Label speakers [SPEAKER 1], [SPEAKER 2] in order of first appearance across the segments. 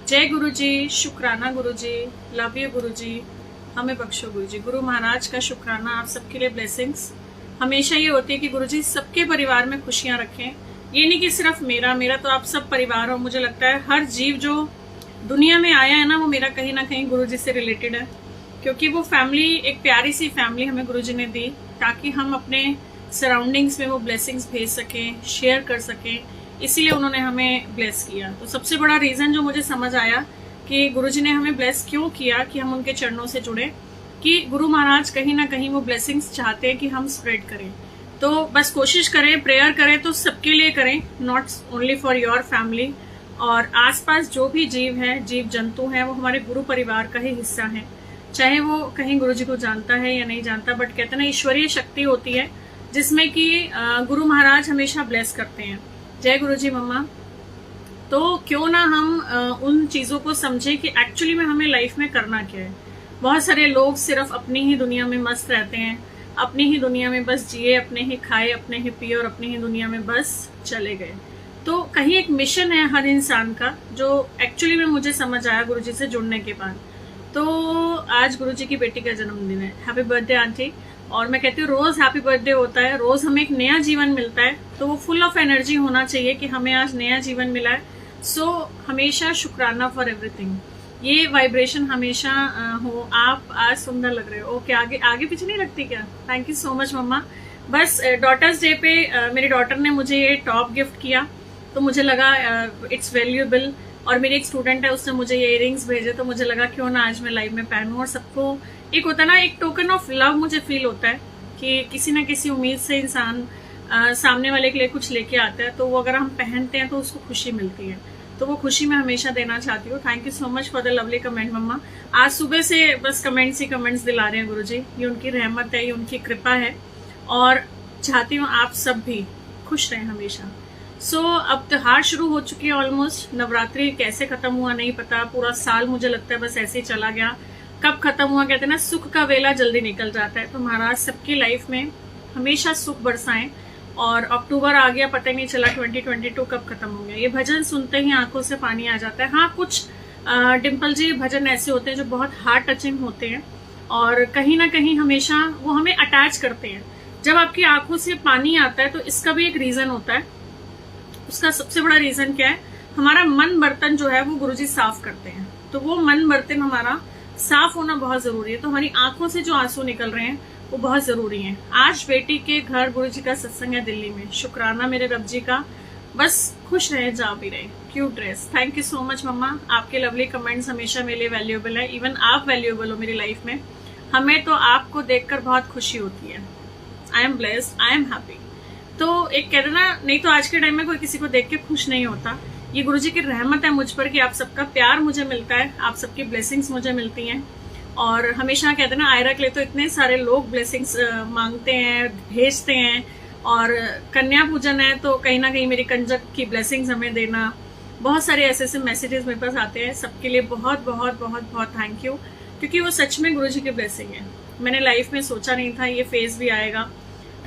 [SPEAKER 1] जय गुरु जी, शुक्राना गुरु जी, love you गुरु जी, हमें बख्शो गुरु जी। गुरु महाराज का शुक्राना, आप सबके लिए ब्लेसिंग्स हमेशा ये होती है कि गुरु जी सबके परिवार में खुशियां रखें। ये नहीं कि सिर्फ मेरा तो आप सब परिवार हो। मुझे लगता है हर जीव जो दुनिया में आया है ना, वो मेरा कहीं ना कहीं गुरु जी से रिलेटेड है, क्योंकि वो फैमिली, एक प्यारी सी फैमिली हमें गुरु जी ने दी ताकि हम अपने सराउंडिंग्स में वो ब्लेसिंग्स भेज सकें, शेयर कर सकें। इसीलिए उन्होंने हमें ब्लेस किया। तो सबसे बड़ा रीजन जो मुझे समझ आया कि गुरुजी ने हमें ब्लेस क्यों किया, कि हम उनके चरणों से जुड़े, कि गुरु महाराज कहीं ना कहीं वो ब्लेसिंग्स चाहते हैं कि हम स्प्रेड करें। तो बस कोशिश करें, प्रेयर करें तो सबके लिए करें, not only for your family. और आसपास जो भी जीव है, जीव जंतु है, वो हमारे गुरु परिवार का ही हिस्सा है, चाहे वो कहीं गुरु जी को जानता है या नहीं जानता। बट कहते हैं ना, ईश्वरीय शक्ति होती है जिसमें कि गुरु महाराज हमेशा ब्लेस करते हैं। जय गुरु जी मम्मा। तो क्यों ना हम उन चीजों को समझे कि एक्चुअली में हमें लाइफ में करना क्या है। बहुत सारे लोग सिर्फ अपनी ही दुनिया में मस्त रहते हैं, अपनी ही दुनिया में बस जिए, अपने ही खाए, अपने ही पिए और अपनी ही दुनिया में बस चले गए। तो कहीं एक मिशन है हर इंसान का, जो एक्चुअली में मुझे समझ आया गुरुजी से जुड़ने के बाद। तो आज गुरुजी की बेटी का जन्मदिन है, हैप्पी बर्थडे आंटी। और मैं कहती हूँ रोज हैप्पी बर्थडे होता है, रोज हमें एक नया जीवन मिलता है, तो वो फुल ऑफ एनर्जी होना चाहिए कि हमें आज नया जीवन मिला है। सो हमेशा शुक्राना फॉर एवरीथिंग, ये वाइब्रेशन हमेशा हो। आप आज सुंदर लग रहे हो। ओके, आगे आगे पीछे नहीं लगती क्या? थैंक यू सो मच मम्मा। बस डॉटर्स डे पे मेरी डॉटर ने मुझे ये टॉप गिफ्ट किया, तो मुझे लगा इट्स वैल्यूएबल। और मेरी एक स्टूडेंट है, उसने मुझे ये इयरिंग्स भेजे, तो मुझे लगा क्यों ना आज मैं लाइव में पहनूं। और सबको एक होता है ना, एक टोकन ऑफ लव मुझे फील होता है कि किसी ना किसी उम्मीद से इंसान सामने वाले के लिए कुछ लेके आता है, तो वो अगर हम पहनते हैं तो उसको खुशी मिलती है। तो वो खुशी मैं हमेशा देना चाहती हूँ। Thank you so much for the lovely comment मम्मा। आज सुबह से बस कमेंट्स ही कमेंट्स दिला रहे हैं गुरुजी। ये उनकी रहमत है, ये उनकी कृपा है, और चाहती हूँ आप सब भी खुश रहें हमेशा। सो अब त्योहार शुरू हो चुकी है ऑलमोस्ट। नवरात्रि कैसे खत्म हुआ नहीं पता, पूरा साल मुझे लगता है बस ऐसे ही चला गया। कब खत्म हुआ, कहते हैं ना, सुख का वेला जल्दी निकल जाता है। तो महाराज सबकी लाइफ में हमेशा सुख बरसाएं। और अक्टूबर आ गया, पता ही नहीं चला 2022 कब खत्म हो गया। ये भजन सुनते ही आंखों से पानी आ जाता है। हाँ, कुछ डिम्पल जी भजन ऐसे होते हैं जो बहुत हार्ट टचिंग होते हैं, और कहीं ना कहीं हमेशा वो हमें अटैच करते हैं। जब आपकी आंखों से पानी आता है तो इसका भी एक रीजन होता है। उसका सबसे बड़ा रीजन क्या है? हमारा मन बर्तन जो है वो गुरुजी साफ करते हैं। तो वो मन बर्तन हमारा साफ होना बहुत जरूरी है। तो हमारी आंखों से जो आंसू निकल रहे हैं वो बहुत जरूरी है। आज बेटी के घर गुरुजी का सत्संग है दिल्ली में। शुक्राना मेरे रब जी का, बस खुश रहे, जा भी रहे। Cute dress, thank you so much मम्मा। आपके लवली कमेंट्स हमेशा मेरे लिए वैल्यूएबल है। इवन आप वैल्यूएबल हो मेरी लाइफ में। हमें तो आपको देखकर बहुत खुशी होती है। I am blessed, I am happy. तो एक कहते ना, नहीं तो आज के टाइम में कोई किसी को देख के खुश नहीं होता। ये गुरुजी की रहमत है मुझ पर कि आप सबका प्यार मुझे मिलता है, आप सबकी ब्लेसिंग्स मुझे मिलती हैं। और हमेशा कहते हैं ना, आयरा के लिए तो इतने सारे लोग ब्लेसिंग्स मांगते हैं, भेजते हैं। और कन्या पूजन है तो कहीं ना कहीं मेरी कंजक की ब्लेसिंग्स हमें देना, बहुत सारे ऐसे ऐसे मैसेजेस मेरे पास आते हैं। सबके लिए बहुत बहुत बहुत बहुत थैंक यू, क्योंकि वो सच में गुरुजी की ब्लेसिंग है। मैंने लाइफ में सोचा नहीं था ये फेज भी आएगा,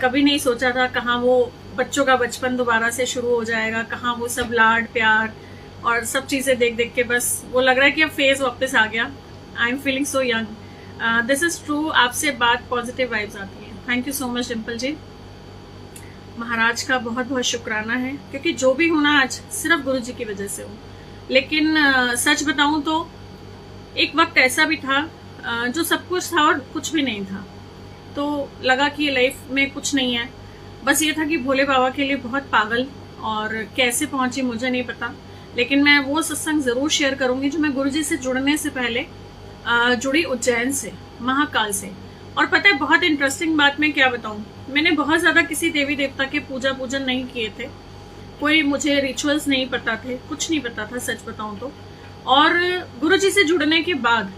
[SPEAKER 1] कभी नहीं सोचा था कहाँ वो बच्चों का बचपन दोबारा से शुरू हो जाएगा, कहाँ वो सब लाड प्यार और सब चीजें देख देख के बस वो लग रहा है कि अब फेज वापस आ गया। I am feeling so young, this is true. आपसे बात पॉजिटिव वाइब्स आती है। Thank you so much Dimple ji. महाराज का बहुत बहुत शुक्राना है, क्योंकि जो भी होना आज सिर्फ गुरु जी की वजह से हो। लेकिन सच बताऊं तो एक वक्त ऐसा भी था जो सब कुछ था और कुछ भी नहीं था। तो लगा कि ये लाइफ में कुछ नहीं है। बस ये था कि भोले बाबा के लिए बहुत पागल, और कैसे पहुंची मुझे नहीं पता। लेकिन मैं वो सत्संग जरूर शेयर करूंगी जो मैं गुरुजी से जुड़ने से पहले जुड़ी, उज्जैन से, महाकाल से। और पता है बहुत इंटरेस्टिंग बात मैं क्या बताऊं, मैंने बहुत ज्यादा किसी देवी देवता के पूजा पूजन नहीं किए थे, कोई मुझे रिचुअल्स नहीं पता थे, कुछ नहीं पता था सच बताऊं तो। और गुरुजी से जुड़ने के बाद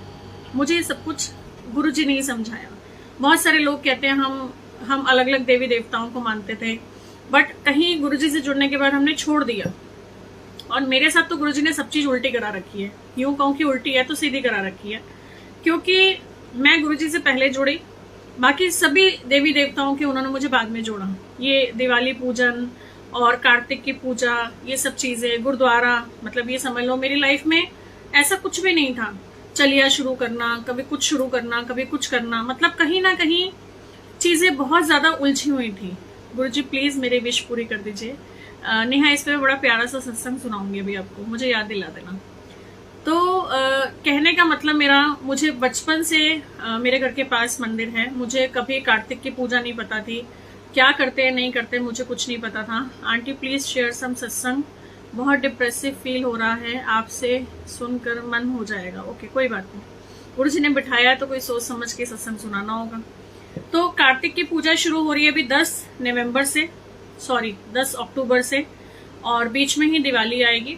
[SPEAKER 1] मुझे ये सब कुछ गुरुजी ने ही समझाया। बहुत सारे लोग कहते हैं हम अलग अलग देवी देवताओं को मानते थे, बट कहीं गुरुजी से जुड़ने के बाद हमने छोड़ दिया। और मेरे साथ तो गुरुजी ने सब चीज उल्टी करा रखी है। यूं कहूं कि उल्टी है तो सीधी करा रखी है, क्योंकि मैं गुरुजी से पहले जुड़ी, बाकी सभी देवी देवताओं के उन्होंने मुझे बाद में जोड़ा। ये दिवाली पूजन और कार्तिक की पूजा, ये सब चीजें, गुरुद्वारा, मतलब ये समझ लो मेरी लाइफ में ऐसा कुछ भी नहीं था। चलिया शुरू करना, कभी कुछ शुरू करना, कभी कुछ करना, मतलब कहीं ना कहीं चीजें बहुत ज्यादा उलझी हुई थी। गुरुजी प्लीज मेरी विश पूरी कर दीजिए। नेहा इस पे बड़ा प्यारा सा सत्संग सुनाऊंगी अभी आपको, मुझे याद दिला देना। तो कहने का मतलब मेरा, मुझे बचपन से मेरे घर के पास मंदिर है। मुझे कभी कार्तिक की पूजा नहीं पता थी, क्या करते हैं नहीं करते मुझे कुछ नहीं पता था। आंटी प्लीज शेयर सम सत्संग, बहुत डिप्रेसिव फील हो रहा है, आपसे सुनकर मन हो जाएगा। ओके कोई बात नहीं, गुरुजी ने बिठाया तो कोई सोच समझ के सत्संग सुनाना होगा। तो कार्तिक की पूजा शुरू हो रही है अभी 10 अक्टूबर से, और बीच में ही दिवाली आएगी।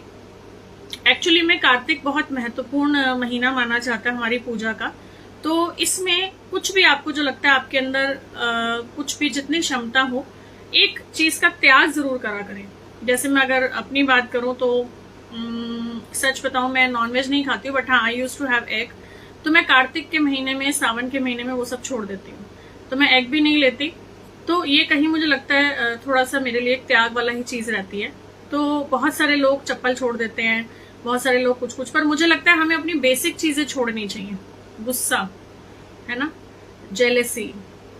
[SPEAKER 1] एक्चुअली में कार्तिक बहुत महत्वपूर्ण महीना माना जाता है हमारी पूजा का। तो इसमें कुछ भी आपको जो लगता है आपके अंदर कुछ भी जितनी क्षमता हो, एक चीज का त्याग जरूर करा करें। जैसे मैं अगर अपनी बात करूं तो सच बताऊं, मैं नॉनवेज नहीं खाती हूँ, बट हाँ आई यूज टू हैव एग। तो मैं कार्तिक के महीने में, सावन के महीने में वो सब छोड़ देती हूँ, तो मैं एग भी नहीं लेती। तो ये कहीं मुझे लगता है थोड़ा सा मेरे लिए एक त्याग वाला ही चीज रहती है। तो बहुत सारे लोग चप्पल छोड़ देते हैं, बहुत सारे लोग कुछ कुछ, पर मुझे लगता है हमें अपनी बेसिक चीजें छोड़नी चाहिए। गुस्सा है ना, जेलेसी,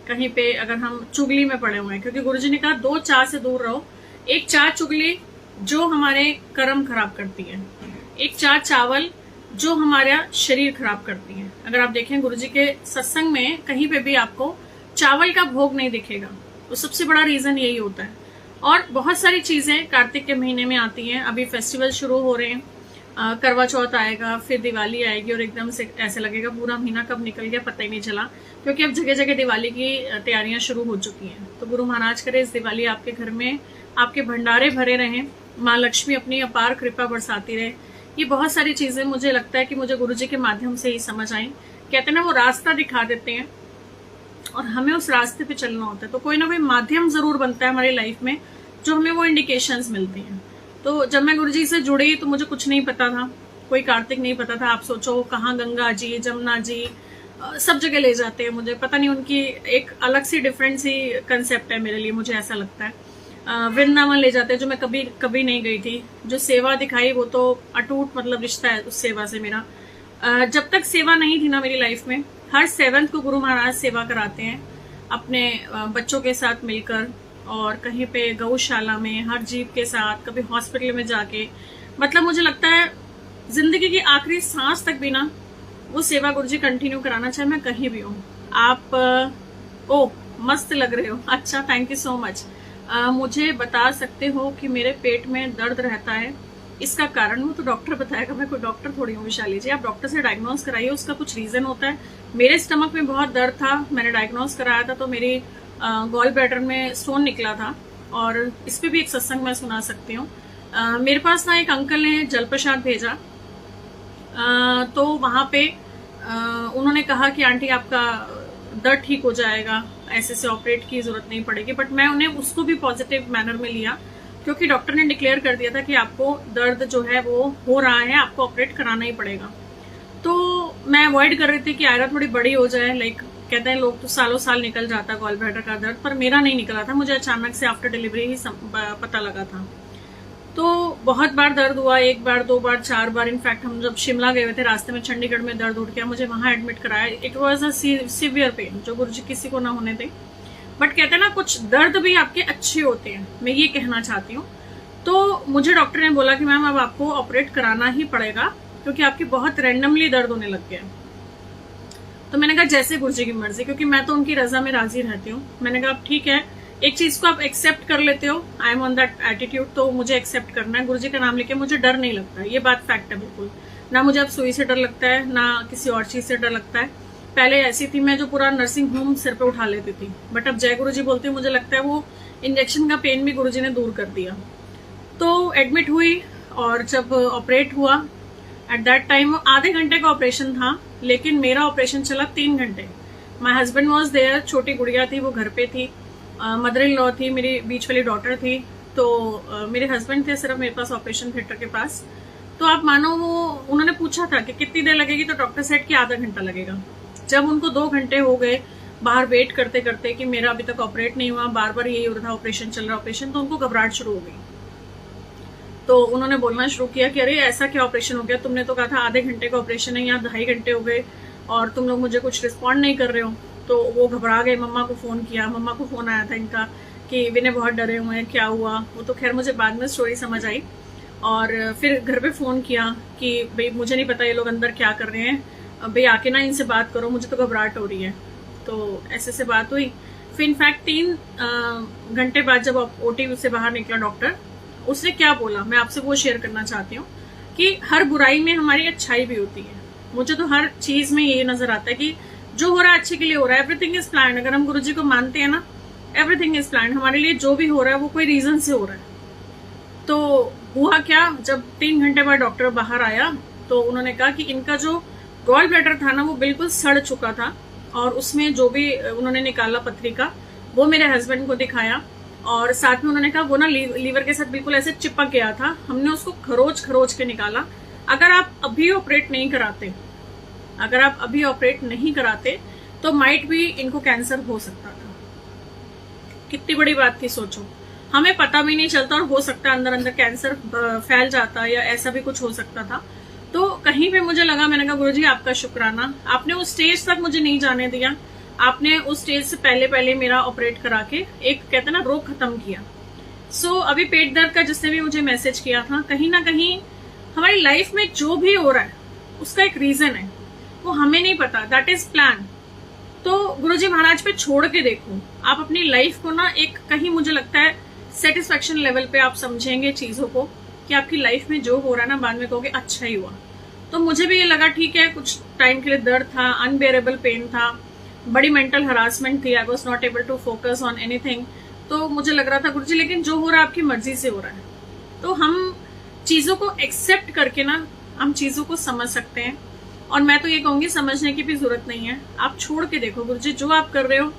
[SPEAKER 1] कहीं पे अगर हम चुगली में पड़े हुए हैं, क्योंकि गुरुजी ने कहा 2 चाह से दूर रहो। एक चाह चुगली जो हमारे कर्म खराब करती है, एक चाह चावल जो हमारा शरीर खराब करती है। अगर आप देखें गुरुजी के सत्संग में कहीं पे भी आपको चावल का भोग नहीं दिखेगा, तो सबसे बड़ा रीजन यही होता है। और बहुत सारी चीजें कार्तिक के महीने में आती हैं। अभी फेस्टिवल शुरू हो रहे हैं, करवा चौथ आएगा, फिर दिवाली आएगी, और एकदम से ऐसे लगेगा पूरा महीना कब निकल गया पता ही नहीं चला, क्योंकि अब जगह जगह दिवाली की तैयारियां शुरू हो चुकी हैं। तो गुरु महाराज करे इस दिवाली आपके घर में आपके भंडारे भरे रहें, माँ लक्ष्मी अपनी अपार कृपा बरसाती रहे। ये बहुत सारी चीजें मुझे लगता है कि मुझे गुरुजी के माध्यम से ही समझ आई। कहते हैं ना, वो रास्ता दिखा देते हैं और हमें उस रास्ते पे चलना होता है। तो कोई ना कोई माध्यम जरूर बनता है हमारी लाइफ में जो हमें वो इंडिकेशंस मिलती हैं। तो जब मैं गुरुजी से जुड़ी तो मुझे कुछ नहीं पता था, कोई कार्तिक नहीं पता था। आप सोचो कहाँ गंगा जी, जमुना जी, सब जगह ले जाते हैं मुझे, पता नहीं, उनकी एक अलग सी डिफरेंट सी कंसेप्ट है मेरे लिए, मुझे ऐसा लगता है। वृंदावन ले जाते हैं, जो मैं कभी नहीं गई थी। जो सेवा दिखाई वो तो अटूट मतलब रिश्ता है उस सेवा से मेरा। जब तक सेवा नहीं थी ना मेरी लाइफ में, हर 7th को गुरु महाराज सेवा कराते हैं अपने बच्चों के साथ मिलकर, और कहीं पे गौशाला में, हर जीव के साथ, कभी हॉस्पिटल में जाके। मतलब मुझे लगता है जिंदगी की आखिरी सांस तक भी ना वो सेवा गुरुजी कंटिन्यू कराना, चाहे मैं कहीं भी हूँ। आप ओ मस्त लग रहे हो, अच्छा थैंक यू सो मच। मुझे बता सकते हो कि मेरे पेट में दर्द रहता है, इसका कारण वो तो डॉक्टर बताएगा, मैं कोई डॉक्टर थोड़ी हूँ विशाली जी। आप डॉक्टर से डायग्नोज कराइए, उसका कुछ रीजन होता है। मेरे स्टमक में बहुत दर्द था, मैंने डायग्नोज कराया था, तो मेरी गॉल ब्लैडर में स्टोन निकला था, और इस पे भी एक सत्संग मैं सुना सकती हूँ। मेरे पास ना एक अंकल ने जल प्रसाद भेजा, तो वहां पे उन्होंने कहा कि आंटी आपका दर्द ठीक हो जाएगा, ऐसे से ऑपरेट की जरूरत नहीं पड़ेगी। बट मैं उन्हें उसको भी पॉजिटिव मैनर में लिया, क्योंकि डॉक्टर ने डिक्लेयर कर दिया था कि आपको दर्द जो है वो हो रहा है, आपको ऑपरेट कराना ही पड़ेगा। तो मैं अवॉइड कर रही थी कि आयरा थोड़ी बड़ी हो जाए। लाइक कहते हैं लोग तो सालों साल निकल जाता है गॉल ब्लैडर का दर्द, पर मेरा नहीं निकला था, मुझे अचानक से आफ्टर डिलीवरी ही पता लगा था। तो बहुत बार दर्द हुआ, 1 बार 2 बार 4 बार। इनफैक्ट हम जब शिमला गए हुए थे, रास्ते में चंडीगढ़ में दर्द उठ गया, मुझे वहां एडमिट कराया। It was a severe pain, जो गुरुजी किसी को ना होने दे। बट कहते हैं ना, कुछ दर्द भी आपके अच्छे होते हैं, मैं ये कहना चाहती हूँ। तो मुझे डॉक्टर ने बोला कि मैम अब आपको ऑपरेट कराना ही पड़ेगा, क्योंकि आपकी बहुत रैंडमली दर्द होने लग गया। तो मैंने कहा जैसे गुरुजी की मर्जी, क्योंकि मैं तो उनकी रजा में राजी रहती हूँ। मैंने कहा ठीक है, एक चीज को आप एक्सेप्ट कर लेते हो, I am on that attitude, तो मुझे एक्सेप्ट करना है। गुरुजी का नाम लेके मुझे डर नहीं लगता, ये बात फैक्ट है बिल्कुल। ना मुझे अब सुई से डर लगता है, ना किसी और चीज से डर लगता है। पहले ऐसी थी मैं जो पूरा नर्सिंग होम सिर पे उठा लेती थी, बट अब जय गुरुजी बोलती हूँ, मुझे लगता है वो इंजेक्शन का पेन भी गुरुजी ने दूर कर दिया। तो एडमिट हुई, और जब ऑपरेट हुआ, एट दैट टाइम आधे घंटे का ऑपरेशन था, लेकिन मेरा ऑपरेशन चला 3 घंटे। माई हस्बैंड वॉज देयर, छोटी गुड़िया थी वो घर पे थी, मदर इन लॉ थी, मेरी बीच वाली डॉटर थी। तो मेरे हस्बैंड थे सिर्फ मेरे पास ऑपरेशन थिएटर के पास। तो आप मानो वो उन्होंने पूछा था कि कितनी देर लगेगी, तो डॉक्टर सेड कि आधा घंटा लगेगा। जब उनको 2 घंटे हो गए बाहर वेट करते करते कि मेरा अभी तक ऑपरेट नहीं हुआ, बार बार यही हो रहा था ऑपरेशन चल रहा ऑपरेशन, तो उनको घबराहट शुरू हो गई। तो उन्होंने बोलना शुरू किया कि अरे ऐसा क्या ऑपरेशन हो गया, तुमने तो कहा था आधे घंटे का ऑपरेशन है, यहाँ 2.5 घंटे हो गए और तुम लोग मुझे कुछ रिस्पॉन्ड नहीं कर रहे हो। तो वो घबरा गए, मम्मा को फोन किया, मम्मा को फोन आया था इनका कि विनय बहुत डरे हुए हैं, क्या हुआ। वो तो खैर मुझे बाद में स्टोरी समझ आई। और फिर घर पे फोन किया कि भाई मुझे नहीं पता ये लोग अंदर क्या कर रहे हैं, भाई आके ना इनसे बात करो, मुझे तो घबराहट हो रही है। तो ऐसे से बात हुई। फिर इनफैक्ट 3 घंटे बाद जब ओटी से बाहर निकला डॉक्टर, उसने क्या बोला मैं आपसे वो शेयर करना चाहती हूँ कि हर बुराई में हमारी अच्छाई भी होती है। मुझे तो हर चीज में ये नजर आता है कि जो हो रहा है अच्छे के लिए हो रहा है। Everything is plan. अगर हम गुरुजी को मानते हैं ना, एवरीथिंग इज प्लान। हमारे लिए जो भी हो रहा है वो कोई रीजन से हो रहा है। तो हुआ क्या, जब 3 घंटे बाद डॉक्टर बाहर आया तो उन्होंने कहा कि इनका जो गॉल ब्लैडर था ना वो बिल्कुल सड़ चुका था, और उसमें जो भी उन्होंने निकाला पथरी वो मेरे हस्बैंड को दिखाया, और साथ में उन्होंने कहा वो ना लीवर के साथ बिल्कुल ऐसे चिपक गया था, हमने उसको खरोच खरोच के निकाला। अगर आप अभी ऑपरेट नहीं कराते तो माइट भी इनको कैंसर हो सकता था। कितनी बड़ी बात थी सोचो, हमें पता भी नहीं चलता और हो सकता है अंदर अंदर कैंसर फैल जाता या ऐसा भी कुछ हो सकता था। तो कहीं पे मुझे लगा, मैंने कहा गुरुजी आपका शुक्राना, आपने उस स्टेज तक मुझे नहीं जाने दिया, आपने उस स्टेज से पहले मेरा ऑपरेट करा के एक कहते ना रोग खत्म किया। सो अभी पेट दर्द का जिसने भी मुझे मैसेज किया था, कहीं ना कहीं हमारी लाइफ में जो भी हो रहा है उसका एक रीजन है, वो हमें नहीं पता, दैट इज प्लान। तो गुरुजी महाराज पे छोड़ के देखो, आप अपनी लाइफ को ना एक कहीं मुझे लगता है सेटिस्फेक्शन लेवल पे आप समझेंगे चीजों को कि आपकी लाइफ में जो हो रहा है ना बाद में कहोगे अच्छा ही हुआ। तो मुझे भी ये लगा ठीक है, कुछ टाइम के लिए दर्द था, अनबेरेबल पेन था, बड़ी मेंटल हरासमेंट थी, I was not able to focus on anything. तो मुझे लग रहा था गुरुजी लेकिन जो हो रहा है आपकी मर्जी से हो रहा है। तो हम चीजों को एक्सेप्ट करके ना हम चीजों को समझ सकते हैं, और मैं तो ये कहूंगी समझने की भी जरूरत नहीं है, आप छोड़ के देखो गुरुजी जो आप कर रहे हो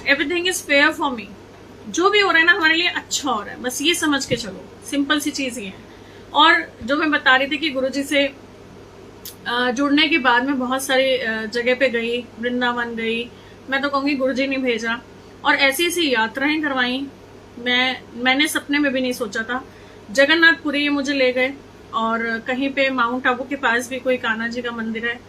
[SPEAKER 1] everything is fair for me, जो भी हो रहा है ना हमारे लिए अच्छा हो रहा है, बस ये समझ के चलो, सिंपल सी चीज ये है। और जो मैं बता रही थी कि गुरुजी से जुड़ने के बाद में बहुत सारी जगह पे गई, वृंदावन गई, मैं तो कहूंगी गुरुजी ने भेजा, और ऐसी ऐसी यात्राएं करवाई मैंने सपने में भी नहीं सोचा था। जगन्नाथपुरी ये मुझे ले गए, और कहीं पे माउंट आबू के पास भी कोई कान्हा जी का मंदिर है,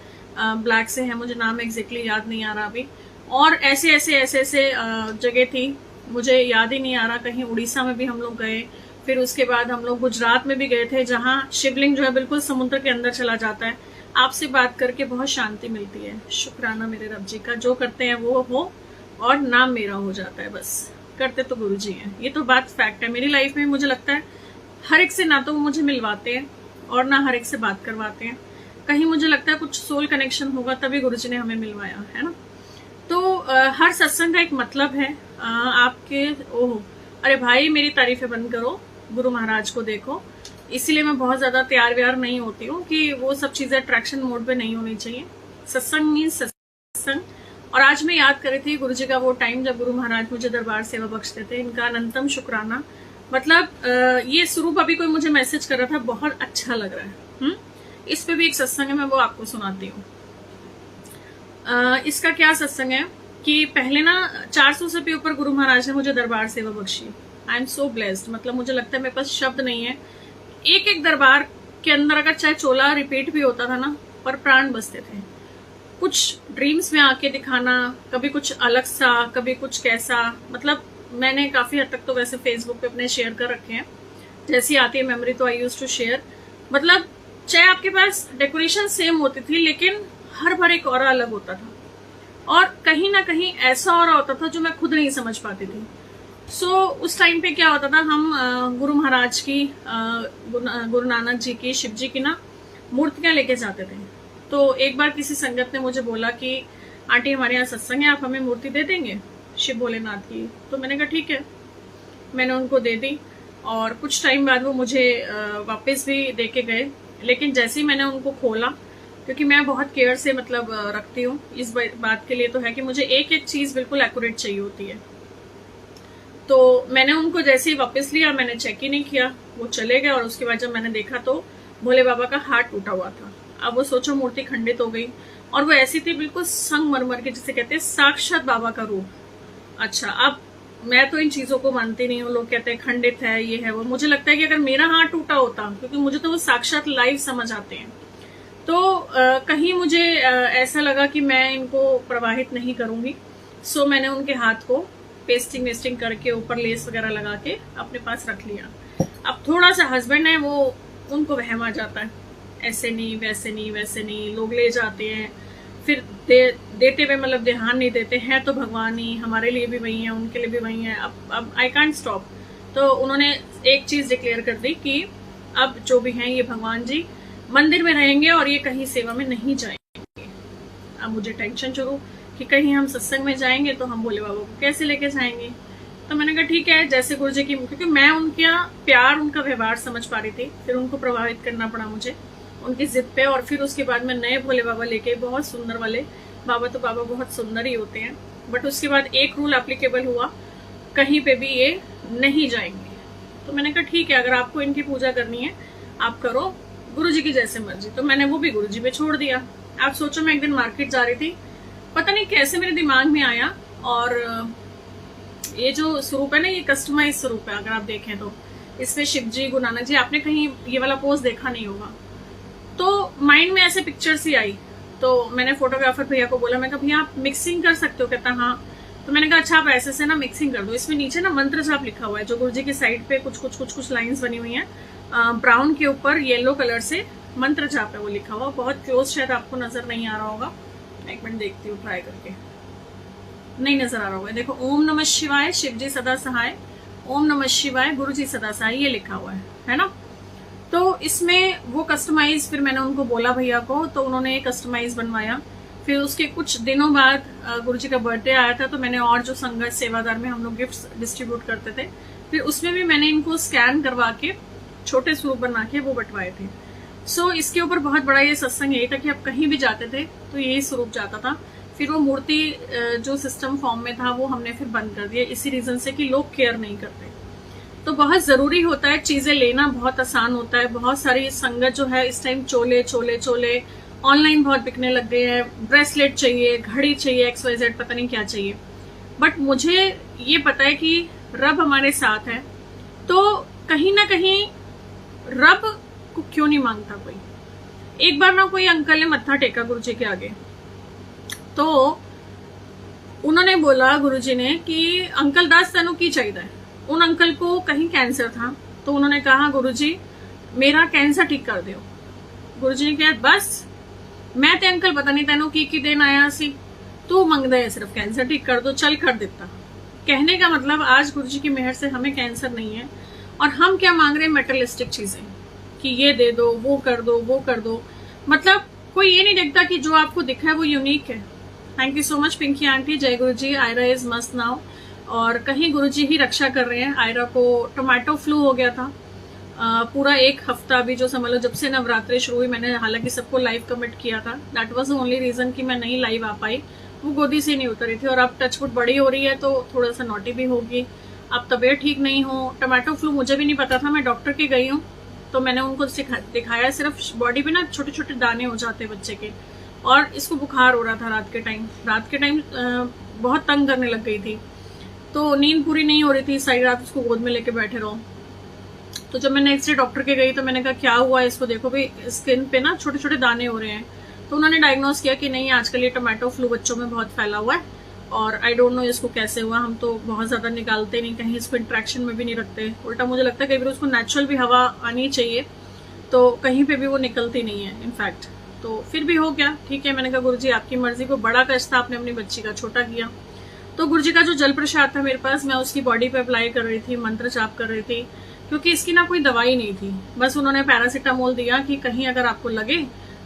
[SPEAKER 1] ब्लैक से है, मुझे नाम एग्जैक्टली याद नहीं आ रहा अभी। और ऐसे ऐसे जगह थी, मुझे याद ही नहीं आ रहा। कहीं उड़ीसा में भी हम लोग गए, फिर उसके बाद हम लोग गुजरात में भी गए थे, जहाँ शिवलिंग जो है बिल्कुल समुद्र के अंदर चला जाता है। आपसे बात करके बहुत शांति मिलती है। शुक्राना मेरे रब जी का, जो करते हैं वो हो और नाम मेरा हो जाता है, बस करते तो गुरु जी हैं। ये तो बात फैक्ट है। मेरी लाइफ में मुझे लगता है हर एक से ना तो वो मुझे मिलवाते हैं और ना हर एक से बात करवाते हैं, कहीं मुझे लगता है कुछ सोल कनेक्शन होगा तभी गुरु जी ने हमें मिलवाया है ना। तो हर सत्संग का एक मतलब है। आपके ओह अरे भाई मेरी तारीफें बंद करो, गुरु महाराज को देखो। इसीलिए मैं बहुत ज्यादा तैयार व्यार नहीं होती हूँ कि वो सब चीजें अट्रैक्शन मोड पे नहीं होनी चाहिए। सत्संग मीन्स सत्संग। और आज मैं याद कर रही थी गुरु जी का वो टाइम जब गुरु महाराज मुझे दरबार सेवा बख्शते थे, इनका अनंतम शुक्राना। मतलब ये स्वरूप अभी कोई मुझे मैसेज कर रहा था, बहुत अच्छा लग रहा है। इस पे भी एक सत्संग है, मैं वो आपको सुनाती हूँ। इसका क्या सत्संग है कि पहले ना 400 से भी ऊपर गुरु महाराज ने मुझे दरबार सेवा बख्शी। I am so blessed. मतलब मुझे लगता है मेरे पास शब्द नहीं है। एक एक दरबार के अंदर अगर चाहे चोला रिपीट भी होता था ना, पर प्राण बसते थे। कुछ ड्रीम्स में आके दिखाना, कभी कुछ अलग सा, कभी कुछ कैसा। मतलब मैंने काफी हद तक तो वैसे फेसबुक पे अपने शेयर कर रखे हैं, जैसी आती है मेमोरी तो आई यूज्ड टू शेयर। मतलब चाहे आपके पास डेकोरेशन सेम होती थी, लेकिन हर बार एक और अलग होता था, और कहीं ना कहीं ऐसा और होता था जो मैं खुद नहीं समझ पाती थी। उस टाइम पे क्या होता था, हम गुरु महाराज की, गुरु नानक जी की, शिव जी की ना मूर्तियां लेके जाते थे। तो एक बार किसी संगत ने मुझे बोला कि आंटी हमारे यहाँ सत्संग है, आप हमें मूर्ति दे देंगे शिव भोलेनाथ की। तो मैंने कहा ठीक है, मैंने उनको दे दी। और कुछ टाइम बाद वो मुझे वापस भी दे के गए। लेकिन जैसे ही मैंने उनको खोला, क्योंकि मैं बहुत केयर से मतलब रखती हूँ इस बात के लिए तो है कि मुझे एक एक चीज बिल्कुल एक्यूरेट चाहिए होती है। तो मैंने उनको जैसे ही वापस लिया, मैंने चेक ही नहीं किया, वो चले गए। और उसके बाद जब मैंने देखा तो भोले बाबा का हाथ टूटा हुआ था। अब वो सोचो मूर्ति खंडित हो गई, और वो ऐसी थी बिल्कुल संगमरमर के, जिसे कहते हैं साक्षात बाबा का रूप। अच्छा, अब मैं तो इन चीजों को मानती नहीं हूँ। लोग कहते हैं खंडित है, ये है वो। मुझे लगता है कि अगर मेरा हाथ टूटा होता, क्योंकि मुझे तो वो साक्षात लाइव समझ आते हैं, तो कहीं मुझे ऐसा लगा कि मैं इनको प्रवाहित नहीं करूंगी। सो मैंने उनके हाथ को पेस्टिंग वेस्टिंग करके ऊपर लेस वगैरह लगा के अपने पास रख लिया। अब थोड़ा सा हस्बैंड है वो, उनको वहम आ जाता है, ऐसे नहीं वैसे नहीं वैसे नहीं, लोग ले जाते हैं फिर देते हुए मतलब ध्यान नहीं देते हैं, तो भगवान ही हमारे लिए भी वही है, उनके लिए भी वही है। अब आई कांट स्टॉप। तो उन्होंने एक चीज डिक्लेयर कर दी कि अब जो भी हैं ये भगवान जी मंदिर में रहेंगे और ये कहीं सेवा में नहीं जाएंगे। अब मुझे टेंशन शुरू कि कहीं हम सत्संग में जाएंगे तो हम भोले बाबा को कैसे लेके जाएंगे। तो मैंने कहा ठीक है, जैसे गुरु जी की, क्योंकि मैं उनका प्यार, उनका व्यवहार समझ पा रही थी। फिर उनको प्रभावित करना पड़ा मुझे उनकी जिद पे, और फिर उसके बाद मैं नए भोले बाबा लेके, बहुत सुंदर वाले बाबा, तो बाबा बहुत सुंदर ही होते हैं, बट उसके बाद एक रूल एप्लीकेबल हुआ, कहीं पे भी ये नहीं जाएंगे। तो मैंने कहा ठीक है, अगर आपको इनकी पूजा करनी है आप करो, गुरुजी की जैसे मर्जी। तो मैंने वो भी गुरुजी पे छोड़ दिया। आप सोचो, मैं एक दिन मार्केट जा रही थी, पता नहीं कैसे मेरे दिमाग में आया, और ये जो स्वरूप है ना, ये कस्टमाइज स्वरूप है। अगर आप देखें तो इसमें शिव जी, गुरु नानक जी, आपने कहीं ये वाला पोज देखा नहीं होगा। तो माइंड में ऐसे पिक्चर्स ही आई। तो मैंने फोटोग्राफर भैया को बोला, मैं कहा भैया आप मिक्सिंग कर सकते हो? कहता हाँ। तो मैंने कहा अच्छा, आप ऐसे से ना मिक्सिंग कर दो। इसमें नीचे ना मंत्र जाप लिखा हुआ है, जो गुरुजी की साइड पे कुछ लाइंस बनी हुई हैं, ब्राउन के ऊपर येलो कलर से मंत्र जाप है वो लिखा हुआ, बहुत क्लोज, शायद आपको नजर नहीं आ रहा होगा। एक मिनट देखती हूँ ट्राई करके, नहीं नजर आ रहा होगा। देखो, ओम नमः शिवाय, शिव जी सदा सहाय, ओम नमः शिवाय, गुरु जी सदा सहाय, ये लिखा हुआ है ना। तो इसमें वो कस्टमाइज, फिर मैंने उनको बोला भैया को, तो उन्होंने कस्टमाइज बनवाया। फिर उसके कुछ दिनों बाद गुरुजी का बर्थडे आया था, तो मैंने और जो संगत सेवादार में हम लोग गिफ्ट्स डिस्ट्रीब्यूट करते थे, फिर उसमें भी मैंने इनको स्कैन करवा के छोटे स्वरूप बना के वो बंटवाए थे। सो इसके ऊपर बहुत बड़ा ये सत्संग यही था कि आप कहीं भी जाते थे तो यही स्वरूप जाता था। फिर वो मूर्ति जो सिस्टम फॉर्म में था वो हमने फिर बंद कर दिया, इसी रीजन से कि लोग केयर नहीं करते। तो बहुत जरूरी होता है, चीजें लेना बहुत आसान होता है। बहुत सारी संगत जो है इस टाइम चोले चोले चोले ऑनलाइन बहुत बिकने लग गए हैं, ब्रेसलेट चाहिए, घड़ी चाहिए, XYZ पता नहीं क्या चाहिए। बट मुझे ये पता है कि रब हमारे साथ है, तो कहीं ना कहीं रब को क्यों नहीं मांगता कोई। एक बार ना कोई अंकल ने मत्था टेका गुरुजी के आगे, तो उन्होंने बोला गुरुजी ने कि अंकल दास तेनू की चाहिए। उन अंकल को कहीं कैंसर था, तो उन्होंने कहा गुरुजी मेरा कैंसर ठीक कर दो। गुरुजी ने कहा बस, मैं ते अंकल पता नहीं तेनू की देन आया सी, तू मंगदा है सिर्फ कैंसर ठीक कर दो, चल कर देता। कहने का मतलब आज गुरुजी की मेहर से हमें कैंसर नहीं है, और हम क्या मांग रहे हैं, मेटलिस्टिक चीजें कि ये दे दो, वो कर दो, वो कर दो। मतलब कोई ये नहीं देखता कि जो आपको दिखा है वो यूनिक है। Thank you so much Pinky aunty, जय गुरुजी। आयरा इज मस्त नाउ, और कहीं गुरुजी ही रक्षा कर रहे हैं। आयरा को टोमेटो फ्लू हो गया था, पूरा एक हफ्ता भी, जो समझ लो जब से नवरात्रि शुरू हुई, मैंने हालांकि सबको लाइव कमेंट किया था, that was the only reason कि मैं नहीं लाइव आ पाई, वो गोदी से नहीं उतरी थी। और अब टचवुड बड़ी हो रही है तो थोड़ा सा नोटी भी होगी। अब तबीयत ठीक नहीं हो, टोमेटो फ्लू मुझे भी नहीं पता था, मैं डॉक्टर के गई हूँ तो मैंने उनको दिखाया, सिर्फ बॉडी पे ना छोटे छोटे दाने हो जाते बच्चे के, और इसको बुखार हो रहा था रात के टाइम बहुत तंग करने लग गई थी, तो नींद पूरी नहीं हो रही थी, सारी रात उसको गोद में लेके बैठे रहो। तो जब मैं नेक्स्ट डे डॉक्टर के गई तो मैंने कहा क्या हुआ इसको, देखो भाई स्किन पे ना छोटे छोटे दाने हो रहे हैं। तो उन्होंने डायग्नोस किया कि नहीं आजकल ये टोमेटो फ्लू बच्चों में बहुत फैला हुआ है, और आई डोंट नो इसको कैसे हुआ, हम तो बहुत ज्यादा निकालते नहीं, कहीं इसको इंट्रैक्शन में भी नहीं रखते। उल्टा मुझे लगता है कई बार उसको नेचुरल भी हवा आनी चाहिए, तो कहीं पे भी वो निकलती नहीं है इनफैक्ट। तो फिर भी हो गया, ठीक है। मैंने कहा गुरुजी आपकी मर्जी, को बड़ा कष्ट था, आपने अपनी बच्ची का छोटा किया। तो गुरुजी का जो जल प्रसाद था मेरे पास, मैं उसकी बॉडी पे अप्लाई कर रही थी, मंत्र जाप कर रही थी, क्योंकि इसकी ना कोई दवाई नहीं थी। बस उन्होंने पैरासीटामोल दिया कि कहीं अगर आपको लगे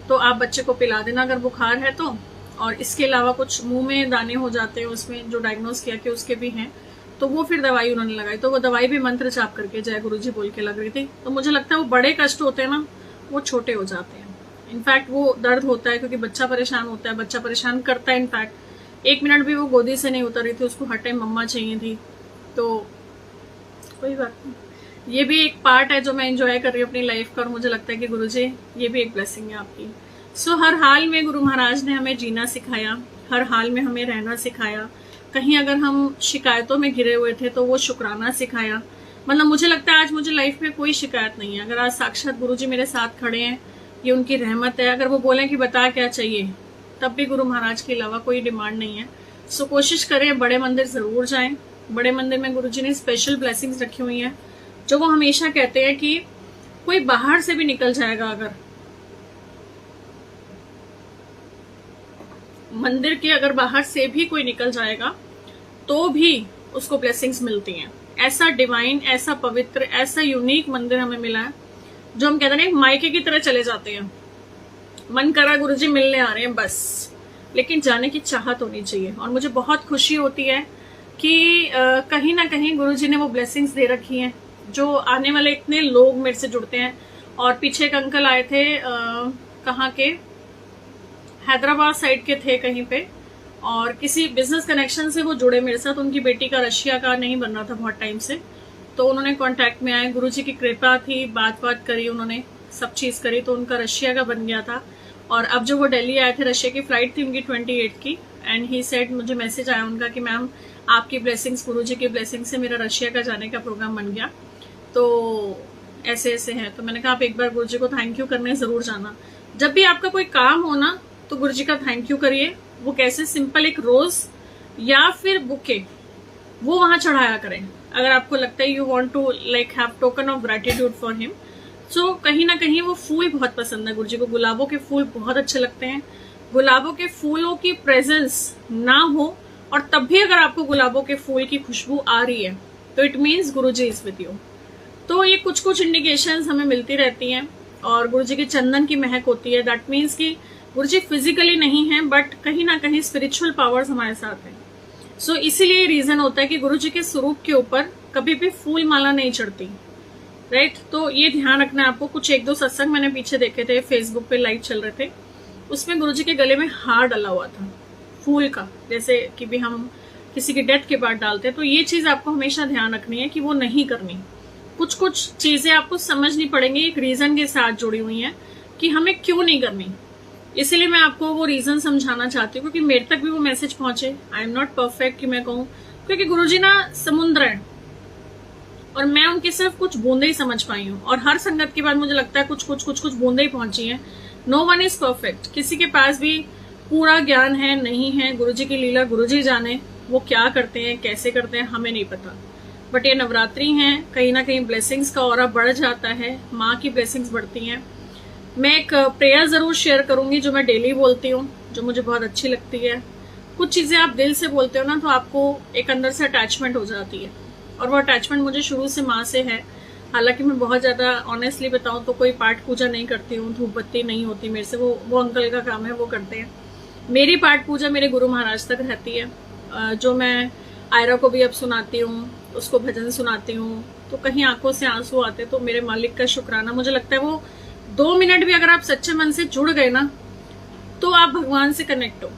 [SPEAKER 1] तो आप बच्चे को पिला देना अगर बुखार है तो, और इसके अलावा कुछ मुंह में दाने हो जाते हैं उसमें, जो डायग्नोस किया कि उसके भी हैं, तो वो फिर दवाई उन्होंने लगाई। तो वो दवाई भी मंत्र जाप करके जय गुरुजी बोल के लग रही थी। तो मुझे लगता है वो बड़े कष्ट होते हैं ना, वो छोटे हो जाते हैं। इनफैक्ट वो दर्द होता है क्योंकि बच्चा परेशान होता है, बच्चा परेशान करता है। इनफैक्ट 1 मिनट भी वो गोदी से नहीं उतर रही थी, उसको हर टाइम मम्मा चाहिए थी। तो कोई बात नहीं, ये भी एक पार्ट है जो मैं एंजॉय कर रही हूँ अपनी लाइफ का, और मुझे लगता है कि गुरुजी ये भी एक ब्लेसिंग है आपकी। सो हर हाल में गुरु महाराज ने हमें जीना सिखाया, हर हाल में हमें रहना सिखाया, कहीं अगर हम शिकायतों में घिरे हुए थे तो वो शुक्राना सिखाया। मतलब मुझे लगता है आज मुझे लाइफ में कोई शिकायत नहीं है। अगर आज साक्षात गुरुजी मेरे साथ खड़े हैं, ये उनकी रहमत है। अगर वो बोलें कि बता क्या चाहिए, तब भी गुरु महाराज के अलावा कोई डिमांड नहीं है। सो कोशिश करें, बड़े मंदिर जरूर जाएं। बड़े मंदिर में गुरुजी ने स्पेशल ब्लेसिंग्स रखी हुई हैं, जो वो हमेशा कहते हैं कि कोई बाहर से भी निकल जाएगा, अगर मंदिर के अगर बाहर से भी कोई निकल जाएगा तो भी उसको ब्लेसिंग्स मिलती हैं। ऐसा डिवाइन, ऐसा पवित्र, ऐसा यूनिक मंदिर हमें मिला है, जो हम कहते हैं मायके की तरह चले जाते हैं। मन करा गुरुजी मिलने आ रहे हैं बस, लेकिन जाने की चाहत होनी चाहिए। और मुझे बहुत खुशी होती है कि कहीं ना कहीं गुरुजी ने वो ब्लेसिंग्स दे रखी हैं, जो आने वाले इतने लोग मेरे से जुड़ते हैं। और पीछे एक अंकल आए थे, कहाँ के, हैदराबाद साइड के थे कहीं पे, और किसी बिजनेस कनेक्शन से वो जुड़े मेरे साथ। उनकी बेटी का रशिया का नहीं बन रहा था बहुत टाइम से, तो उन्होंने कांटेक्ट में आए, गुरुजी की कृपा थी, बात करी उन्होंने, सब चीज करी, तो उनका रशिया का बन गया था। और अब जो वो दिल्ली आए थे, रशिया की फ्लाइट थी उनकी 28 की, एंड ही सेड, मुझे मैसेज आया उनका कि मैम आपकी ब्लेसिंग्स, गुरुजी की ब्लेसिंग से मेरा रशिया का जाने का प्रोग्राम बन गया, तो ऐसे ऐसे है। तो मैंने कहा आप एक बार गुरुजी को थैंक यू करने जरूर जाना। जब भी आपका कोई काम हो ना, तो गुरुजी का थैंक यू करिए। वो कैसे, सिंपल एक रोज या फिर बुके वो वहां चढ़ाया करें, अगर आपको लगता है you want to like have token of gratitude for him. So कहीं ना कहीं वो फूल बहुत पसंद है गुरुजी को, गुलाबों के फूल बहुत अच्छे लगते हैं। गुलाबों के फूलों की प्रेजेंस ना हो और तब भी अगर आपको गुलाबों के फूल की खुशबू आ रही है, तो it means Guruji is with you. तो ये कुछ कुछ इंडिकेशंस हमें मिलती रहती हैं। और गुरुजी के चंदन की महक होती है, दैट मीन्स कि गुरुजी फिजिकली नहीं है, बट कहीं ना कहीं स्पिरिचुअल पावर्स हमारे साथ हैं। सो इसीलिए रीजन होता है कि गुरुजी के स्वरूप के ऊपर कभी भी फूल माला नहीं चढ़ती, राइट। तो ये ध्यान रखना है आपको। कुछ एक दो सत्संग मैंने पीछे देखे थे, फेसबुक पे लाइव चल रहे थे, उसमें गुरुजी के गले में हार डला हुआ था फूल का, जैसे कि भी हम किसी की डेथ के बाद डालते हैं। तो ये चीज आपको हमेशा ध्यान रखनी है कि वो नहीं करनी। कुछ कुछ चीजें आपको समझनी पड़ेंगी, एक रीजन के साथ जुड़ी हुई हैं कि हमें क्यों नहीं करनी। इसीलिए मैं आपको वो रीजन समझाना चाहती हूँ, क्योंकि मेरे तक भी वो मैसेज पहुंचे। आई एम नॉट परफेक्ट कि मैं कहूँ, क्योंकि गुरुजी ना समुद्र है और मैं उनकी सिर्फ कुछ बूंदे ही समझ पाई हूँ। और हर संगत के बाद मुझे लगता है कुछ कुछ कुछ कुछ बूंदे ही पहुंची हैं। नो वन इज परफेक्ट, किसी के पास भी पूरा ज्ञान है नहीं है। गुरुजी की लीला गुरुजी जाने, वो क्या करते हैं, कैसे करते हैं, हमें नहीं पता। बट ये नवरात्रि है, कहीं ना कहीं ब्लेसिंग्स का ऑरा बढ़ जाता है, माँ की ब्लेसिंग्स बढ़ती हैं। मैं एक प्रेयर जरूर शेयर करूंगी जो मैं डेली बोलती हूँ, जो मुझे बहुत अच्छी लगती है। कुछ चीजें आप दिल से बोलते हो ना, तो आपको एक अंदर से अटैचमेंट हो जाती है, और वो अटैचमेंट मुझे शुरू से माँ से है। हालांकि मैं बहुत ज्यादा ऑनेस्टली बताऊं तो कोई पाठ पूजा नहीं करती हूँ, धूप बत्ती नहीं होती मेरे से, वो अंकल का काम है, वो करते हैं। मेरी पाठ पूजा मेरे गुरु महाराज तक रहती है। जो मैं आयरा को भी अब सुनाती हूँ, उसको भजन सुनाती हूँ, तो कहीं आंखों से आंसू आते, तो मेरे मालिक का शुक्राना। मुझे लगता है वो 2 मिनट भी अगर आप सच्चे मन से जुड़ गए ना, तो आप भगवान से कनेक्ट हो।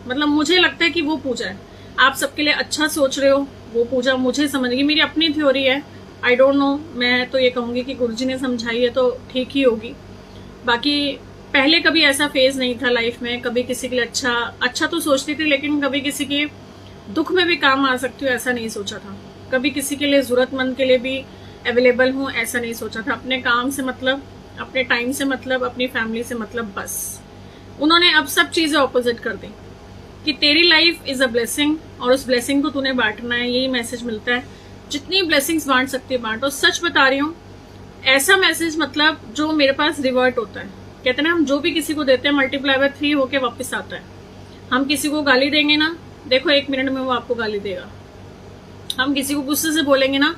[SPEAKER 1] मतलब मुझे लगता है कि वो पूजा है। आप सबके लिए अच्छा सोच रहे हो, वो पूजा मुझे समझ गई। मेरी अपनी थ्योरी है, आई डोंट नो, मैं तो ये कहूंगी कि गुरुजी ने समझाई है तो ठीक ही होगी। बाकी पहले कभी ऐसा फेज नहीं था लाइफ में, कभी किसी के लिए अच्छा तो सोचती थी, लेकिन कभी किसी के दुख में भी काम आ सकती हूँ ऐसा नहीं सोचा था। कभी किसी के लिए जरूरतमंद के लिए भी अवेलेबल हूँ ऐसा नहीं सोचा था। अपने काम से मतलब, अपने टाइम से मतलब, अपनी फैमिली से मतलब, बस। उन्होंने अब सब चीजें ऑपोजिट कर दी कि तेरी लाइफ इज अ ब्लेसिंग और उस ब्लेसिंग को तूने बांटना है। यही मैसेज मिलता है, जितनी ब्लेसिंग्स बांट सकती है बांटो। सच बता रही हूँ, ऐसा मैसेज मतलब जो मेरे पास रिवर्ट होता है। कहते हैं ना, हम जो भी किसी को देते हैं मल्टीप्लाई बाय 3 होके वापस आता है। हम किसी को गाली देंगे ना, देखो 1 मिनट में वो आपको गाली देगा। हम किसी को गुस्से से बोलेंगे ना,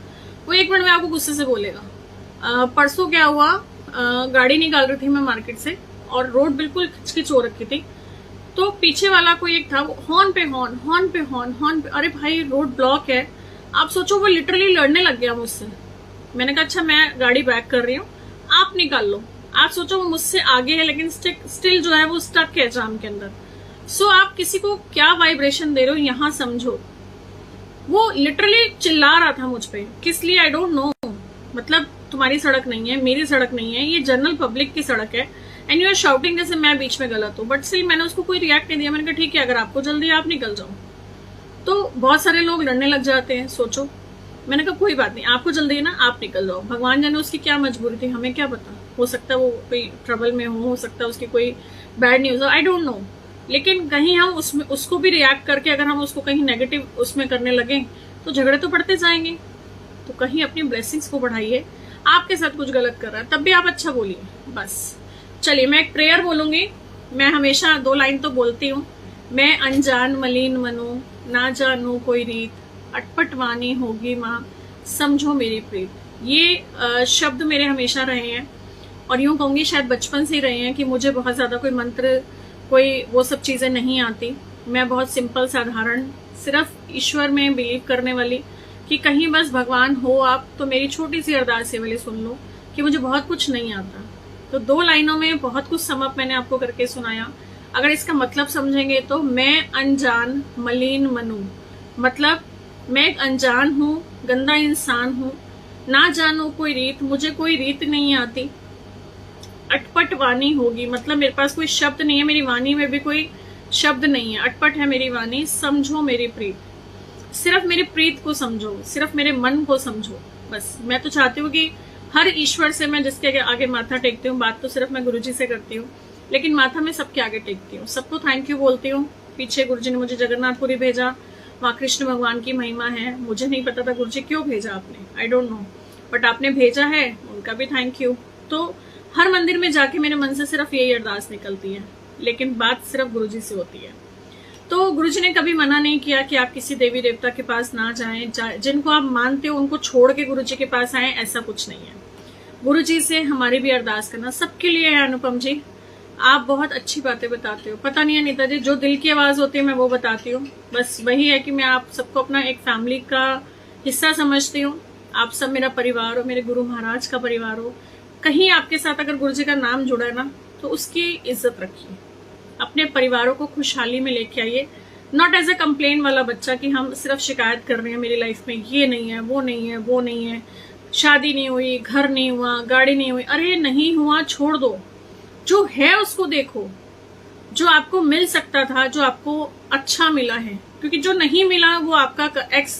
[SPEAKER 1] वो 1 मिनट में आपको गुस्से से बोलेगा। परसों क्या हुआ, गाड़ी निकाल रही थी मैं मार्केट से, और रोड बिल्कुल खिचखिच हो रखी थी। तो पीछे वाला कोई एक था, वो हॉर्न पे हॉर्न, हॉर्न पे हॉर्न, हॉर्न पे। अरे भाई रोड ब्लॉक है। आप सोचो, वो लिटरली लड़ने लग गया मुझसे। मैंने कहा अच्छा मैं गाड़ी बैक कर रही हूँ, आप निकाल लो। आप सोचो, वो मुझसे आगे है लेकिन स्टिल जो है वो स्टक है जाम के अंदर। सो आप किसी को क्या वाइब्रेशन दे रहे हो यहाँ समझो। वो लिटरली चिल्ला रहा था मुझ पे, किस लिए आई डोंट नो। मतलब तुम्हारी सड़क नहीं है, मेरी सड़क नहीं है, ये जनरल पब्लिक की सड़क है, एंड यू आर शाउटिंग जैसे मैं बीच में गलत हूँ। बट स्टिल मैंने उसको कोई रिएक्ट नहीं दिया। मैंने कहा ठीक है, अगर आपको जल्दी आप निकल जाओ। तो बहुत सारे लोग लड़ने लग जाते हैं। सोचो, मैंने कहा कोई बात नहीं, आपको जल्दी है ना, आप निकल जाओ, भगवान जाने उसकी क्या मजबूरी थी, हमें क्या पता, हो सकता है वो कोई ट्रबल में हो सकता है उसकी कोई बैड न्यूज हो, आई डोंट नो। लेकिन कहीं हम उसमें उसको भी रिएक्ट करके अगर हम उसको कहीं नेगेटिव उसमें करने लगे तो झगड़े तो पड़ते जाएंगे। तो कहीं अपनी ब्लेसिंग्स को बढ़ाइए। आपके साथ कुछ गलत कर रहा है तब भी आप अच्छा बोलिए बस। चलिए मैं एक प्रेयर बोलूंगी। मैं हमेशा 2 लाइन तो बोलती हूँ। मैं अनजान मलिन मनु, ना जानू कोई रीत, अटपट वाणी होगी माँ, समझो मेरी प्रीत। ये शब्द मेरे हमेशा रहे हैं और यूं कहूंगी शायद बचपन से ही रहे हैं कि मुझे बहुत ज्यादा कोई मंत्र, कोई वो सब चीजें नहीं आती। मैं बहुत सिंपल साधारण, सिर्फ ईश्वर में बिलीव करने वाली, कि कहीं बस भगवान हो आप तो मेरी छोटी सी अरदास ये वाली सुन लो, कि मुझे बहुत कुछ नहीं आता। तो 2 लाइनों में बहुत कुछ समअप मैंने आपको करके सुनाया। अगर इसका मतलब समझेंगे तो मैं अनजान मलिन मनु, मतलब मैं एक अनजान हूँ, गंदा इंसान हूँ, ना जानो कोई रीत, मुझे कोई रीत नहीं आती। अटपट वाणी होगी, मतलब मेरे पास कोई शब्द नहीं है, मेरी वाणी में भी कोई शब्द नहीं है, अटपट है मेरी वाणी, समझो मेरी प्रीत। सिर्फ मेरी प्रीत को समझो, सिर्फ मेरे मन को समझो बस। मैं तो चाहती हूँ कि हर ईश्वर से मैं जिसके आगे माथा टेकती हूँ, बात तो सिर्फ मैं गुरुजी से करती हूँ, लेकिन माथा मैं सबके आगे टेकती हूँ, सबको थैंक यू बोलती हूँ। पीछे गुरुजी ने मुझे जगन्नाथपुरी भेजा, वहां कृष्ण भगवान की महिमा है। मुझे नहीं पता था गुरुजी क्यों भेजा आपने, आई डोंट नो, बट आपने भेजा है, उनका भी थैंक यू। तो हर मंदिर में जाके मेरे मन से सिर्फ यही अरदास निकलती है, लेकिन बात सिर्फ गुरुजी से होती है। तो गुरुजी ने कभी मना नहीं किया कि आप किसी देवी देवता के पास ना जाएं, जिनको आप मानते हो उनको छोड़ के गुरुजी के पास आए, ऐसा कुछ नहीं है। गुरुजी से हमारी भी अरदास करना सबके लिए है। अनुपम जी, आप बहुत अच्छी बातें बताते हो। पता नहीं है नीता जी, जो दिल की आवाज होती है मैं वो बताती हूँ। बस वही है कि मैं आप सबको अपना एक फैमिली का हिस्सा समझती हूँ। आप सब मेरा परिवार हो, मेरे गुरु महाराज का परिवार हो। कहीं आपके साथ अगर गुरुजी का नाम जुड़ा है ना, तो उसकी इज्जत रखिए, अपने परिवारों को खुशहाली में लेके आइए। नॉट एज ए कंप्लेन वाला बच्चा कि हम सिर्फ शिकायत कर रहे हैं, मेरी लाइफ में ये नहीं है, वो नहीं है, वो नहीं है, शादी नहीं हुई, घर नहीं हुआ, गाड़ी नहीं हुई। अरे नहीं हुआ, छोड़ दो, जो है उसको देखो। जो आपको मिल सकता था, जो आपको अच्छा मिला है, क्योंकि जो नहीं मिला वो आपका एक्स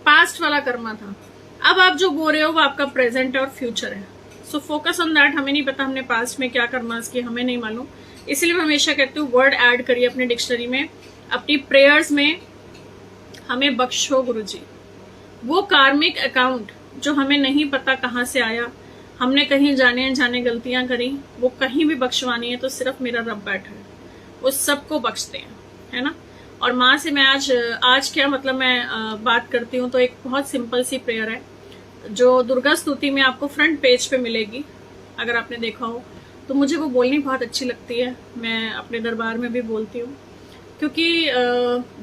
[SPEAKER 1] पास्ट वाला कर्मा था। अब आप जो बोल रहे हो वो आपका प्रेजेंट और फ्यूचर है। So focus on that. हमें नहीं पता हमने पास्ट में क्या कर्मास किए, हमें नहीं मालूम। इसलिए मैं हमेशा कहती हूँ वर्ड ऐड करिए अपनी डिक्शनरी में, अपनी प्रेयर्स में। हमें बख्शो गुरुजी वो कार्मिक अकाउंट जो हमें नहीं पता कहाँ से आया, हमने कहीं जाने अनजाने गलतियां करी, वो कहीं भी बख्शवानी है तो सिर्फ मेरा रब बैठा है, वो सबको बख्शते हैं, है ना। और माँ से मैं आज क्या मतलब मैं बात करती हूँ, तो एक बहुत सिंपल सी प्रेयर है जो दुर्गा स्तुति में आपको फ्रंट पेज पे मिलेगी, अगर आपने देखा हो तो। मुझे वो बोलनी बहुत अच्छी लगती है, मैं अपने दरबार में भी बोलती हूँ, क्योंकि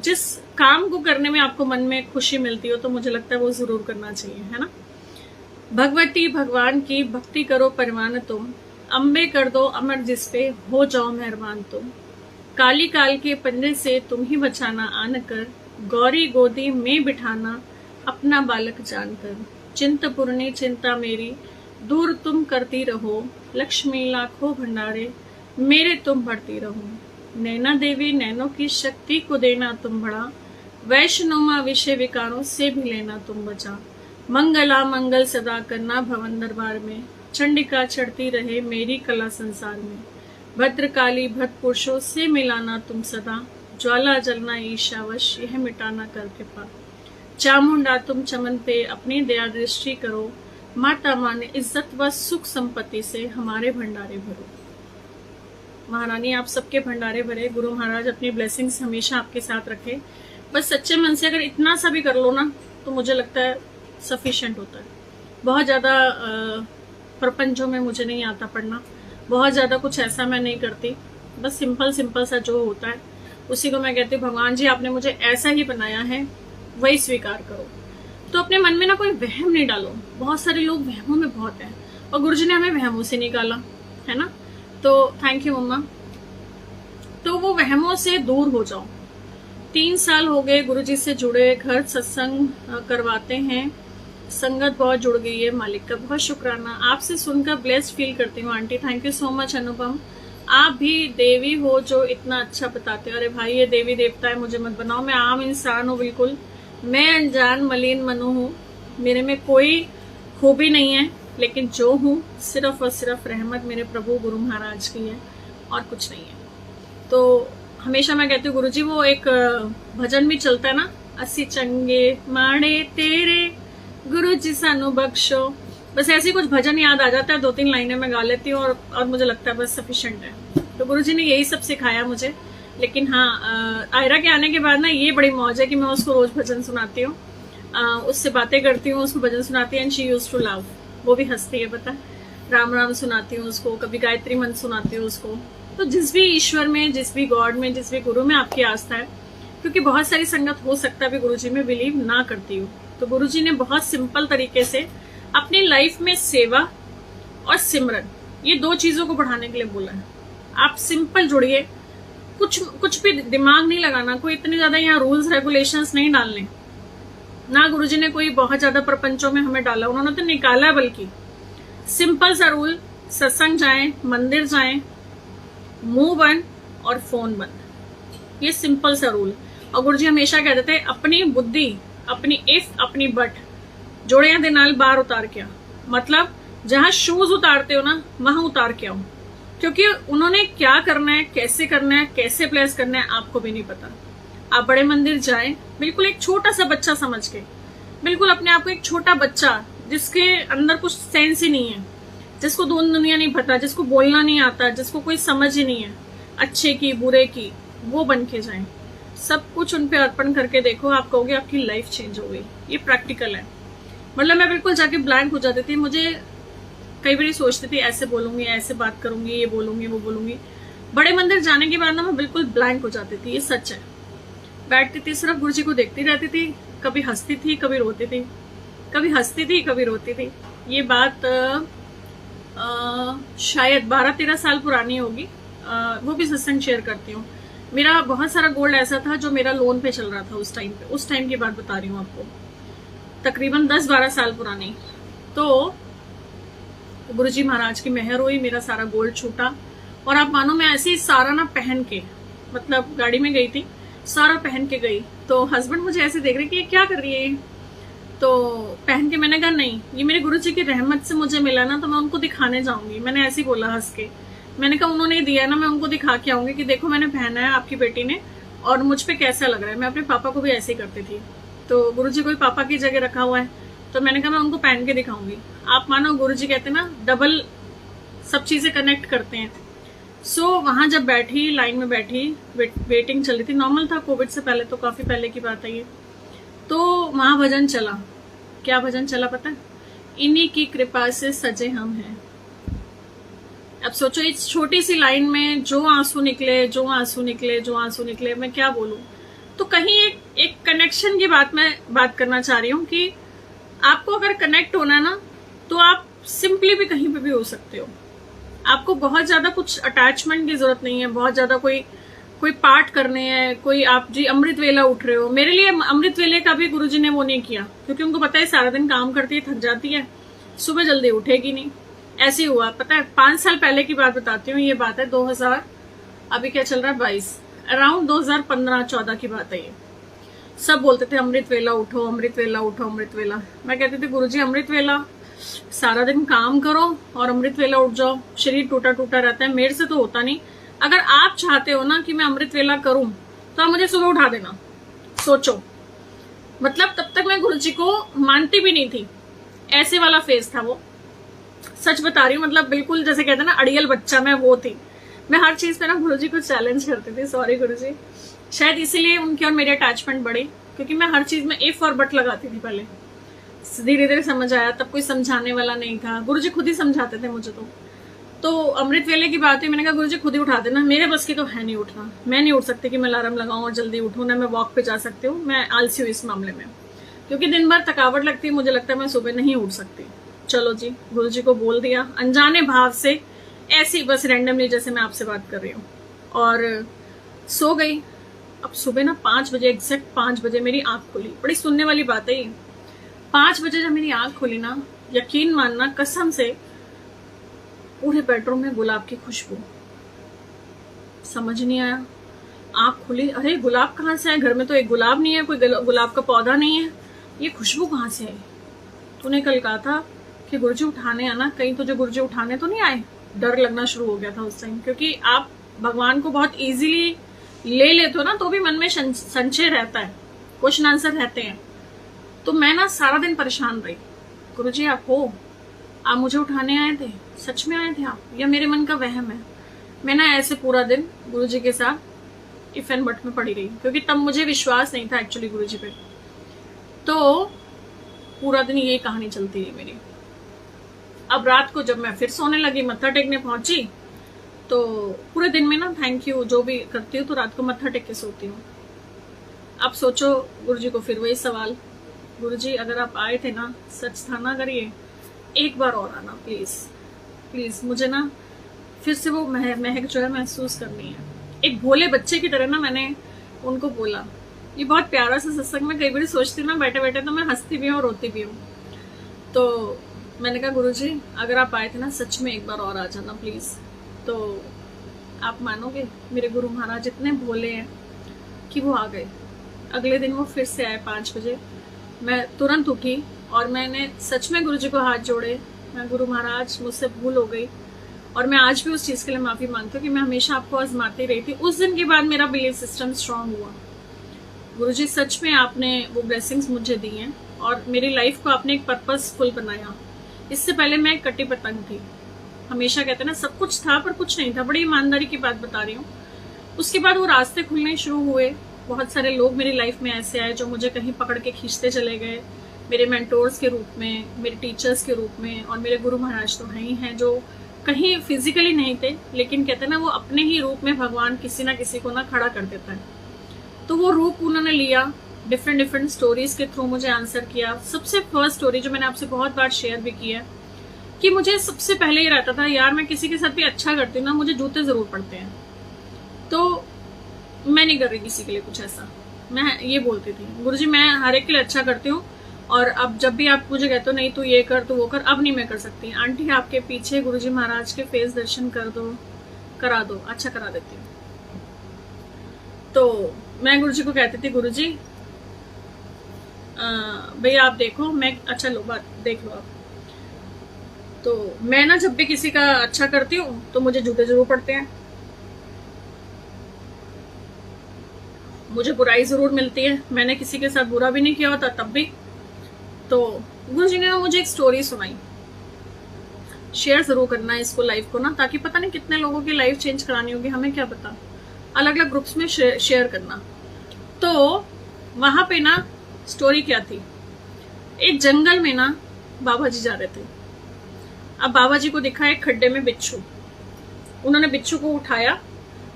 [SPEAKER 1] जिस काम को करने में आपको मन में खुशी मिलती हो तो मुझे लगता है वो जरूर करना चाहिए, है ना। भगवती भगवान की भक्ति करो परवान तुम, अम्बे कर दो अमर जिस पे हो जाओ मेहरबान तुम, काली काल के पंजे से तुम ही बचाना आन कर, गौरी गोदी में बिठाना अपना बालक जानकर, चिंतपूर्णी चिंता मेरी दूर तुम करती रहो, लक्ष्मी लाखों भंडारे मेरे तुम भरती रहो, नैना देवी नैनों की शक्ति को देना तुम बड़ा, वैष्णोमा विषय विकारों से भी लेना तुम बचा, मंगला मंगल सदा करना भवन दरबार में, चंडिका चढ़ती रहे मेरी कला संसार में, भद्रकाली भद्र पुरुषों से मिलाना तुम सदा, ज्वाला जलना ईशावश यह मिटाना कर कृपा, चामुंडा तुम चमन पे अपनी दया दृष्टि करो, माता माने इज्जत व सुख संपत्ति से हमारे भंडारे भरो। महारानी आप सबके भंडारे भरे, गुरु महाराज अपनी ब्लेसिंग्स हमेशा आपके साथ रखे। बस सच्चे मन से अगर इतना सा भी कर लो ना, तो मुझे लगता है सफिशिएंट होता है। बहुत ज्यादा प्रपंचों में मुझे नहीं आता पढ़ना, बहुत ज्यादा कुछ ऐसा मैं नहीं करती, बस सिंपल सिंपल सा जो होता है उसी को मैं कहती हूँ, भगवान जी आपने मुझे ऐसा ही बनाया है, वही स्वीकार करो। तो अपने मन में ना कोई वहम नहीं डालो। बहुत सारे लोग वहमों में बहुत हैं, और गुरुजी ने हमें वहमों से निकाला, है ना। तो थैंक यू मम्मा। तो वो वहमों से दूर हो जाओ। 3 साल हो गए गुरुजी से जुड़े, घर सत्संग करवाते हैं, संगत बहुत जुड़ गई है, मालिक का बहुत शुक्राना। आपसे सुनकर ब्लेस्ड फील करती हूँ aunty, thank you so much Anupam. आप भी देवी हो जो इतना अच्छा बताते हो। अरे भाई ये देवी देवता है, मुझे मत बनाओ, मैं आम इंसान हूँ बिल्कुल, मैं अनजान मलिन मनु हूँ, मेरे में कोई खूबी नहीं है, लेकिन जो हूँ सिर्फ और सिर्फ रहमत मेरे प्रभु गुरु महाराज की है और कुछ नहीं है। तो हमेशा मैं कहती हूँ गुरुजी, वो एक भजन भी चलता है ना, अस्सी चंगे माणे तेरे गुरुजी सानू बख्शो, बस ऐसी कुछ भजन याद आ जाता है, 2-3 लाइनें मैं गा लेती हूँ और मुझे लगता है बस सफिशिएंट है। तो गुरुजी ने यही सब सिखाया मुझे। लेकिन हाँ, आयरा के आने के बाद ना ये बड़ी मौज है कि मैं उसको रोज भजन सुनाती हूँ, उससे बातें करती हूँ, उसको भजन सुनाती है, and she used to love, वो भी हंसती है पता है। राम राम सुनाती हूँ उसको, कभी गायत्री मंत्र सुनाती हूँ उसको। तो जिस भी ईश्वर में, जिस भी गॉड में, जिस भी गुरु में आपकी आस्था है, क्योंकि बहुत सारी संगत हो सकता है भी गुरुजी में बिलीव ना करती हूँ, तो गुरुजी ने बहुत सिंपल तरीके से अपनी लाइफ में सेवा और सिमरन, ये 2 चीजों को बढ़ाने के लिए बोला है। आप सिंपल जुड़िए, कुछ भी दिमाग नहीं लगाना, कोई इतने ज्यादा यहाँ रूल्स रेगुलेशंस नहीं डालने ना, गुरुजी ने कोई बहुत ज्यादा प्रपंचों में हमें डाला, उन्होंने तो निकाला। बल्कि सिंपल सा रूल, सत्संग जाएं, मंदिर जाएं, मुंह बंद और फोन बंद, ये सिंपल सा रूल। और गुरुजी हमेशा कहते थे अपनी बुद्धि, अपनी इफ, अपनी बट जोड़िया दे नाल बाहर उतार के आओ, मतलब जहां शूज उतारते हो ना वहां उतार के आओ, क्योंकि उन्होंने क्या करना है, कैसे करना है, कैसे प्लेस करना है आपको भी नहीं पता। आप बड़े मंदिर जाएं बिल्कुल एक छोटा सा बच्चा समझ के, बिल्कुल अपने आप को एक छोटा बच्चा जिसके अंदर कुछ सेंस ही नहीं है, जिसको दुनिया नहीं पता, जिसको बोलना नहीं आता, जिसको कोई समझ ही नहीं है अच्छे की बुरे की, वो बन के जाएं। सब कुछ उन पे अर्पण करके देखो, आप कहोगे आपकी लाइफ चेंज हो गई। ये प्रैक्टिकल है। मतलब मैं बिल्कुल जाके ब्लैंक हो जाती थी, मुझे कई बार सोचती थी ऐसे बोलूंगी, ऐसे बात करूंगी, ये बोलूंगी, वो बोलूंगी। बड़े मंदिर जाने के बाद ना मैं बिल्कुल ब्लैंक हो जाती थी, ये सच है। बैठती थी, सिर्फ गुरुजी को देखती रहती थी, कभी हंसती थी, कभी रोती थी, कभी हंसती थी, कभी रोती थी। ये बात शायद 12-13 साल पुरानी होगी, वो भी सत्संग शेयर करती हूँ। मेरा बहुत सारा गोल्ड ऐसा था जो मेरा लोन पे चल रहा था उस टाइम पे, उस टाइम की बात बता रही हूँ आपको, तकरीबन 10-12 साल पुरानी। तो गुरुजी महाराज की मेहर हुई, मेरा सारा गोल्ड छूटा, और आप मानो मैं ऐसे ही सारा ना पहन के, मतलब गाड़ी में गई थी, सारा पहन के गई। तो हस्बैंड मुझे ऐसे देख रहे कि ये क्या कर रही है, तो पहन के मैंने कहा नहीं, ये मेरे गुरुजी की रहमत से मुझे मिला ना, तो मैं उनको दिखाने जाऊंगी। मैंने ऐसे ही बोला हंस के, मैंने कहा उन्होंने दिया ना, मैं उनको दिखा के आऊंगी कि देखो मैंने पहना है आपकी बेटी ने और मुझ पे कैसा लग रहा है। मैं अपने पापा को भी ऐसे ही करती थी, तो गुरुजी कोई पापा की जगह रखा हुआ है, तो मैंने कहा मैं उनको पहन के दिखाऊंगी। आप मानो गुरुजी कहते हैं ना, डबल सब चीजें कनेक्ट करते हैं। सो वहां जब बैठी, लाइन में बैठी, वेटिंग चल रही थी, नॉर्मल था, कोविड से पहले, तो काफी पहले की बात है ये। तो वहां भजन चला। क्या भजन चला पता है? इन्हीं की कृपा से सजे हम हैं। अब सोचो इस छोटी सी लाइन में जो आंसू निकले, जो आंसू निकले, जो आंसू निकले, मैं क्या बोलूं। तो कहीं एक कनेक्शन की बात करना चाह रही हूँ कि आपको अगर कनेक्ट होना है ना, तो आप सिंपली भी कहीं पे भी हो सकते हो। आपको बहुत ज्यादा कुछ अटैचमेंट की जरूरत नहीं है, बहुत ज्यादा कोई पाठ करने हैं, कोई आप जी अमृत वेला उठ रहे हो। मेरे लिए अमृत वेले का भी गुरुजी ने वो नहीं किया, क्योंकि उनको पता है सारा दिन काम करती है, थक जाती है, सुबह जल्दी उठेगी नहीं। ऐसे ही हुआ, पता है 5 साल पहले की बात बताती हूँ, ये बात है 2000, अभी क्या चल रहा है 22, अराउंड 2015-14 की बात है ये। सब बोलते थे अमृत वेला उठो, अमृत वेला उठो, अमृत वेला। मैं कहती थी गुरुजी अमृत वेला, सारा दिन काम करो और अमृत वेला उठ जाओ, शरीर टूटा टूटा रहता है, मेरे से तो होता नहीं। अगर आप चाहते हो ना कि मैं अमृत वेला करूं, तो आप मुझे सुबह उठा देना। सोचो, मतलब तब तक मैं गुरुजी को मानती भी नहीं थी, ऐसे वाला फेज था वो। सच बता रही हूँ, मतलब बिल्कुल जैसे कहते हैं ना अड़ियल बच्चा, मैं वो थी। मैं हर चीज पे ना गुरुजी को चैलेंज करती थी। सॉरी गुरुजी, शायद इसीलिए उनकी और मेरी अटैचमेंट बढ़ी, क्योंकि मैं हर चीज में इफ और बट लगाती थी। पहले धीरे धीरे समझ आया, तब कोई समझाने वाला नहीं था, गुरुजी खुद ही समझाते थे मुझे। तो अमृत वेले की बात है, मैंने कहा गुरुजी खुद ही उठा देना, मेरे बस की तो है नहीं उठना। मैं नहीं उठ सकती कि मैं अलार्म लगाऊं और जल्दी उठूं, ना मैं वॉक पे जा सकती हूँ, मैं आलसी हूँ इस मामले में, क्योंकि दिन भर थकावट लगती है, मुझे लगता है मैं सुबह नहीं उठ सकती। चलो जी, गुरुजी को बोल दिया अनजाने भाव से, ऐसी बस रैंडमली जैसे मैं आपसे बात कर रही हूँ, और सो गई। अब सुबह ना 5 बजे, एग्जैक्ट 5 बजे मेरी आंख खुली। बड़ी सुनने वाली बात है ये। 5 बजे जब मेरी आंख खुली ना, यकीन मानना कसम से, पूरे बेडरूम में गुलाब की खुशबू, समझ नहीं आया। आँख खुली, अरे गुलाब कहाँ से है, घर में तो एक गुलाब नहीं है, कोई गुलाब का पौधा नहीं है, ये खुशबू कहाँ से है। तूने कल कहा था कि गुरुजी उठाने आना, कहीं तुझे गुरुजी उठाने तो नहीं आए। डर लगना शुरू हो गया था उस टाइम, क्योंकि आप भगवान को बहुत इजीली ले लेते हो ना, तो भी मन में संशय रहता है, क्वेश्चन आंसर रहते हैं। तो मैं ना सारा दिन परेशान रही, गुरुजी आप हो, आप मुझे उठाने आए थे, सच में आए थे आप, या मेरे मन का वहम है। मैं ना ऐसे पूरा दिन गुरुजी के साथ इफ एंड बट में पड़ी रही, क्योंकि तब मुझे विश्वास नहीं था एक्चुअली गुरुजी पे। तो पूरा दिन ये कहानी चलती रही मेरी। अब रात को जब मैं फिर सोने लगी, मत्था टेकने पहुंची, तो पूरे दिन में ना थैंक यू जो भी करती हूँ, तो रात को मत्था टेक के सोती हूँ। अब सोचो गुरुजी को फिर वही सवाल, गुरुजी अगर आप आए थे ना, सच था ना, अगर ये एक बार और आना प्लीज प्लीज, मुझे ना फिर से वो महक जो है महसूस करनी है। एक भोले बच्चे की तरह ना मैंने उनको बोला। ये बहुत प्यारा सा सत्संग, में कई बार सोचती हूँ ना बैठे बैठे, तो मैं हंसती भी हूँ और रोती भी हूँ। तो मैंने कहा गुरुजी अगर आप आए थे ना, सच में एक बार और आ जाना प्लीज। तो आप मानोगे मेरे गुरु महाराज इतने भोले हैं कि वो आ गए। अगले दिन वो फिर से आए 5 बजे। मैं तुरंत उठी और मैंने सच में गुरुजी को हाथ जोड़े, मैं गुरु महाराज मुझसे भूल हो गई, और मैं आज भी उस चीज के लिए माफी मांगती हूँ कि मैं हमेशा आपको आजमाती रही थी। उस दिन के बाद मेरा बिलीफ सिस्टम स्ट्रांग हुआ। गुरुजी सच में आपने वो ब्लेसिंग्स मुझे दी हैं और मेरी लाइफ को आपने एक पर्पसफुल बनाया। इससे पहले मैं एक कटी पतंग थी, हमेशा कहते ना सब कुछ था पर कुछ नहीं था, बड़ी ईमानदारी की बात बता रही हूँ। उसके बाद वो रास्ते खुलने शुरू हुए, बहुत सारे लोग मेरी लाइफ में ऐसे आए जो मुझे कहीं पकड़ के खींचते चले गए, मेरे मेंटोर्स के रूप में, मेरे टीचर्स के रूप में, और मेरे गुरु महाराज तो हैं ही हैं जो कहीं फिजिकली नहीं थे, लेकिन कहते ना वो अपने ही रूप में भगवान किसी ना किसी को ना खड़ा कर देता है। तो वो रूप उन्होंने लिया, डिफरेंट स्टोरीज के थ्रू मुझे आंसर किया। सबसे फर्स्ट स्टोरी जो मैंने आपसे बहुत बार शेयर भी किया कि मुझे सबसे पहले ये रहता था यार मैं किसी के साथ भी अच्छा करती हूँ ना, मुझे जूते जरूर पड़ते हैं, तो मैं नहीं कर रही किसी के लिए कुछ ऐसा। मैं ये बोलती थी गुरुजी मैं हर एक के लिए अच्छा करती हूँ, और अब जब भी आप मुझे कहते हो नहीं तू ये कर तो वो कर, अब नहीं मैं कर सकती। आंटी आपके पीछे गुरुजी महाराज के फेस दर्शन करा दो, अच्छा करा देती हूँ। तो मैं गुरुजी को कहती थी गुरुजी भैया आप देखो, मैं अच्छा लो बात देख लो आप। तो मैं ना जब भी किसी का अच्छा करती हूँ तो मुझे जूते जरूर पड़ते हैं, मुझे बुराई जरूर मिलती है, मैंने किसी के साथ बुरा भी नहीं किया होता तब भी। तो गुरुजी ने मुझे एक स्टोरी सुनाई, शेयर जरूर करना है इसको लाइफ को ना, ताकि पता नहीं कितने लोगों की लाइफ चेंज करानी होगी, हमें क्या पता। अलग अलग ग्रुप्स में शेयर करना। तो वहां पे ना स्टोरी क्या थी, एक जंगल में ना बाबा जी जा रहे थे। अब बाबा जी को दिखा एक खड्डे में बिच्छू, उन्होंने बिच्छू को उठाया,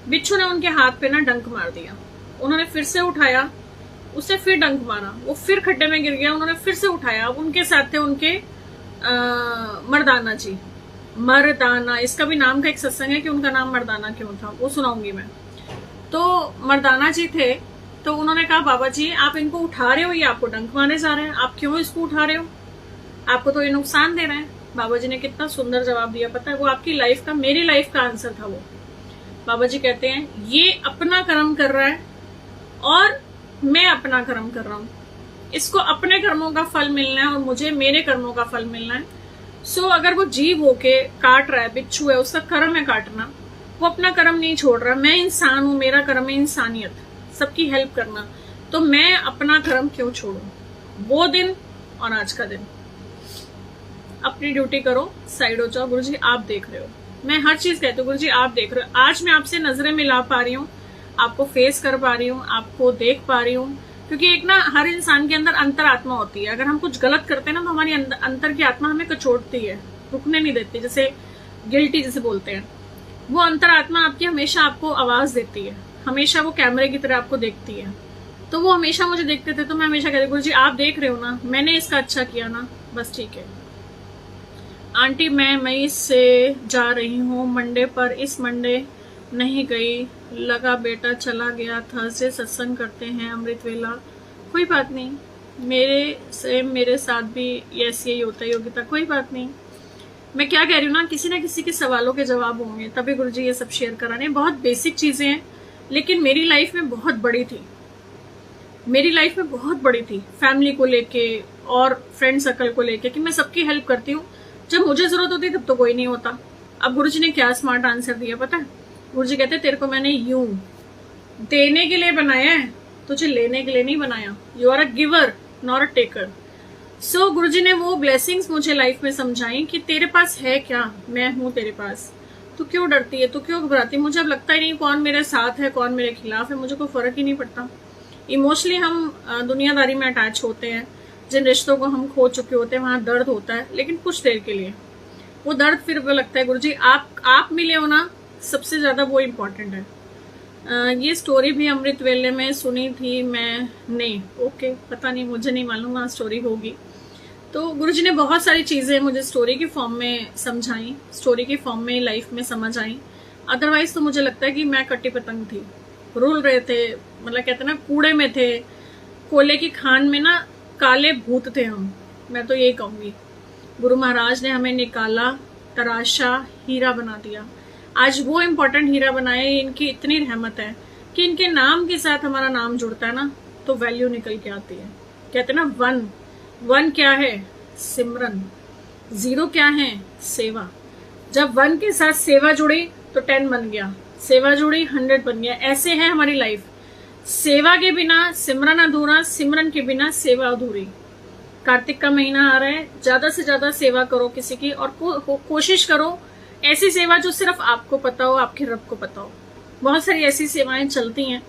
[SPEAKER 1] बिच्छू ने उनके हाथ पे ना डंक मार दिया, उन्होंने फिर से उठाया, उसे फिर डंक मारा, वो फिर खड्डे में गिर गया, उन्होंने फिर से उठाया। अब उनके साथ थे उनके मर्दाना जी, मर्दाना, इसका भी नाम का एक सत्संग है कि उनका नाम मर्दाना क्यों था, वो सुनाऊंगी मैं। तो मर्दाना जी थे, तो उन्होंने कहा बाबा जी आप इनको उठा रहे हो, ये आपको डंक मारने जा रहे हैं, आप क्यों इसको उठा रहे हो, आपको तो ये नुकसान दे रहे हैं। बाबा जी ने कितना सुंदर जवाब दिया, पता है वो आपकी लाइफ का, मेरी लाइफ का आंसर था वो। बाबा जी कहते हैं ये अपना कर्म कर रहा है और मैं अपना कर्म कर रहा हूं, इसको अपने कर्मों का फल मिलना है और मुझे मेरे कर्मों का फल मिलना है। सो अगर वो जीव होके काट रहा है, बिच्छू है, उसका कर्म है काटना, वो अपना कर्म नहीं छोड़ रहा। मैं इंसान हूं, मेरा कर्म है इंसानियत, सबकी हेल्प करना, तो मैं अपना कर्म क्यों छोड़ूं। वो दिन और आज का दिन, अपनी ड्यूटी करो, साइड हो जाओ। गुरुजी आप देख रहे हो, मैं हर चीज कहती हूँ गुरुजी आप देख रहे हो। आज मैं आपसे नजरें मिला पा रही हूँ, आपको फेस कर पा रही हूँ, आपको देख पा रही हूँ, क्योंकि एक ना हर इंसान के अंदर अंतरात्मा होती है। अगर हम कुछ गलत करते हैं ना तो हमारी अंतर की आत्मा हमें कचोटती है, रुकने नहीं देती, जैसे गिल्टी जिसे बोलते हैं। वो अंतरात्मा आपकी हमेशा आपको आवाज देती है, हमेशा वो कैमरे की तरह आपको देखती है। तो वो हमेशा मुझे देखते थे, तो मैं हमेशा कहती गुरुजी आप देख रहे हो ना, मैंने इसका अच्छा किया ना, बस ठीक है। आंटी मैं मई से जा रही हूँ, मंडे पर इस मंडे नहीं गई, लगा बेटा चला गया, थर्सडे सत्संग करते हैं अमृत वेला। कोई बात नहीं, मेरे साथ भी यस यही होता है योगिता, कोई बात नहीं। मैं क्या कह रही हूँ ना, किसी ना किसी के सवालों के जवाब होंगे, तभी गुरुजी ये सब शेयर करा रहे हैं। बहुत बेसिक चीजें हैं, लेकिन मेरी लाइफ में बहुत बड़ी थी, मेरी लाइफ में बहुत बड़ी थी, फैमिली को लेके और फ्रेंड सर्कल को लेके, कि मैं सबकी हेल्प करती हूँ। जब मुझे जरूरत होती तब तो कोई नहीं होता। अब गुरुजी ने क्या स्मार्ट आंसर दिया पता है? गुरुजी कहते तेरे को मैंने यूं देने के लिए बनाया है, तुझे लेने के लिए नहीं बनाया। You are a giver not a taker. So Guruji ने वो ब्लेसिंग्स मुझे लाइफ में समझाई कि तेरे पास है क्या, मैं हूं तेरे पास, तू क्यों डरती है, तू क्यों घबराती है। मुझे अब लगता ही नहीं कौन मेरे साथ है कौन मेरे खिलाफ है, मुझे कोई फर्क ही नहीं पड़ता। इमोशनली हम दुनियादारी में अटैच होते हैं, जिन रिश्तों को हम खो चुके होते हैं वहां दर्द होता है, लेकिन कुछ देर के लिए वो दर्द फिर वो लगता है गुरुजी आप मिले हो ना, सबसे ज्यादा वो इम्पोर्टेंट है। ये स्टोरी भी अमृत वेले में सुनी थी मैंने, ओके पता नहीं, मुझे नहीं मालूम वहाँ स्टोरी होगी। तो गुरुजी ने बहुत सारी चीजें मुझे स्टोरी के फॉर्म में समझाई, स्टोरी के फॉर्म में लाइफ में समझ आई। अदरवाइज तो मुझे लगता है कि मैं कट्टी पतंग थी, रुल रहे थे, मतलब कहते ना कूड़े में थे, कोयले की खान में ना काले भूत थे हम, मैं तो यही कहूंगी। गुरु महाराज ने हमें निकाला, तराशा, हीरा बना दिया। आज वो इम्पोर्टेंट हीरा बनाए, इनकी इतनी रहमत है कि इनके नाम के साथ हमारा नाम जुड़ता है ना तो वैल्यू निकल के आती है। कहते ना वन क्या है? सिमरन। 0 क्या है? सेवा। जब 1 के साथ सेवा जुड़ी तो 10 बन गया, सेवा जुड़ी 100 बन गया। ऐसे है हमारी लाइफ, सेवा के बिना सिमरन अधूरा, सिमरन के बिना सेवा अधूरी। कार्तिक का महीना आ रहा है, ज्यादा से ज्यादा सेवा करो किसी की, और कोशिश करो ऐसी सेवा जो सिर्फ आपको पता हो, आपके रब को पता हो। बहुत सारी ऐसी सेवाएं चलती हैं,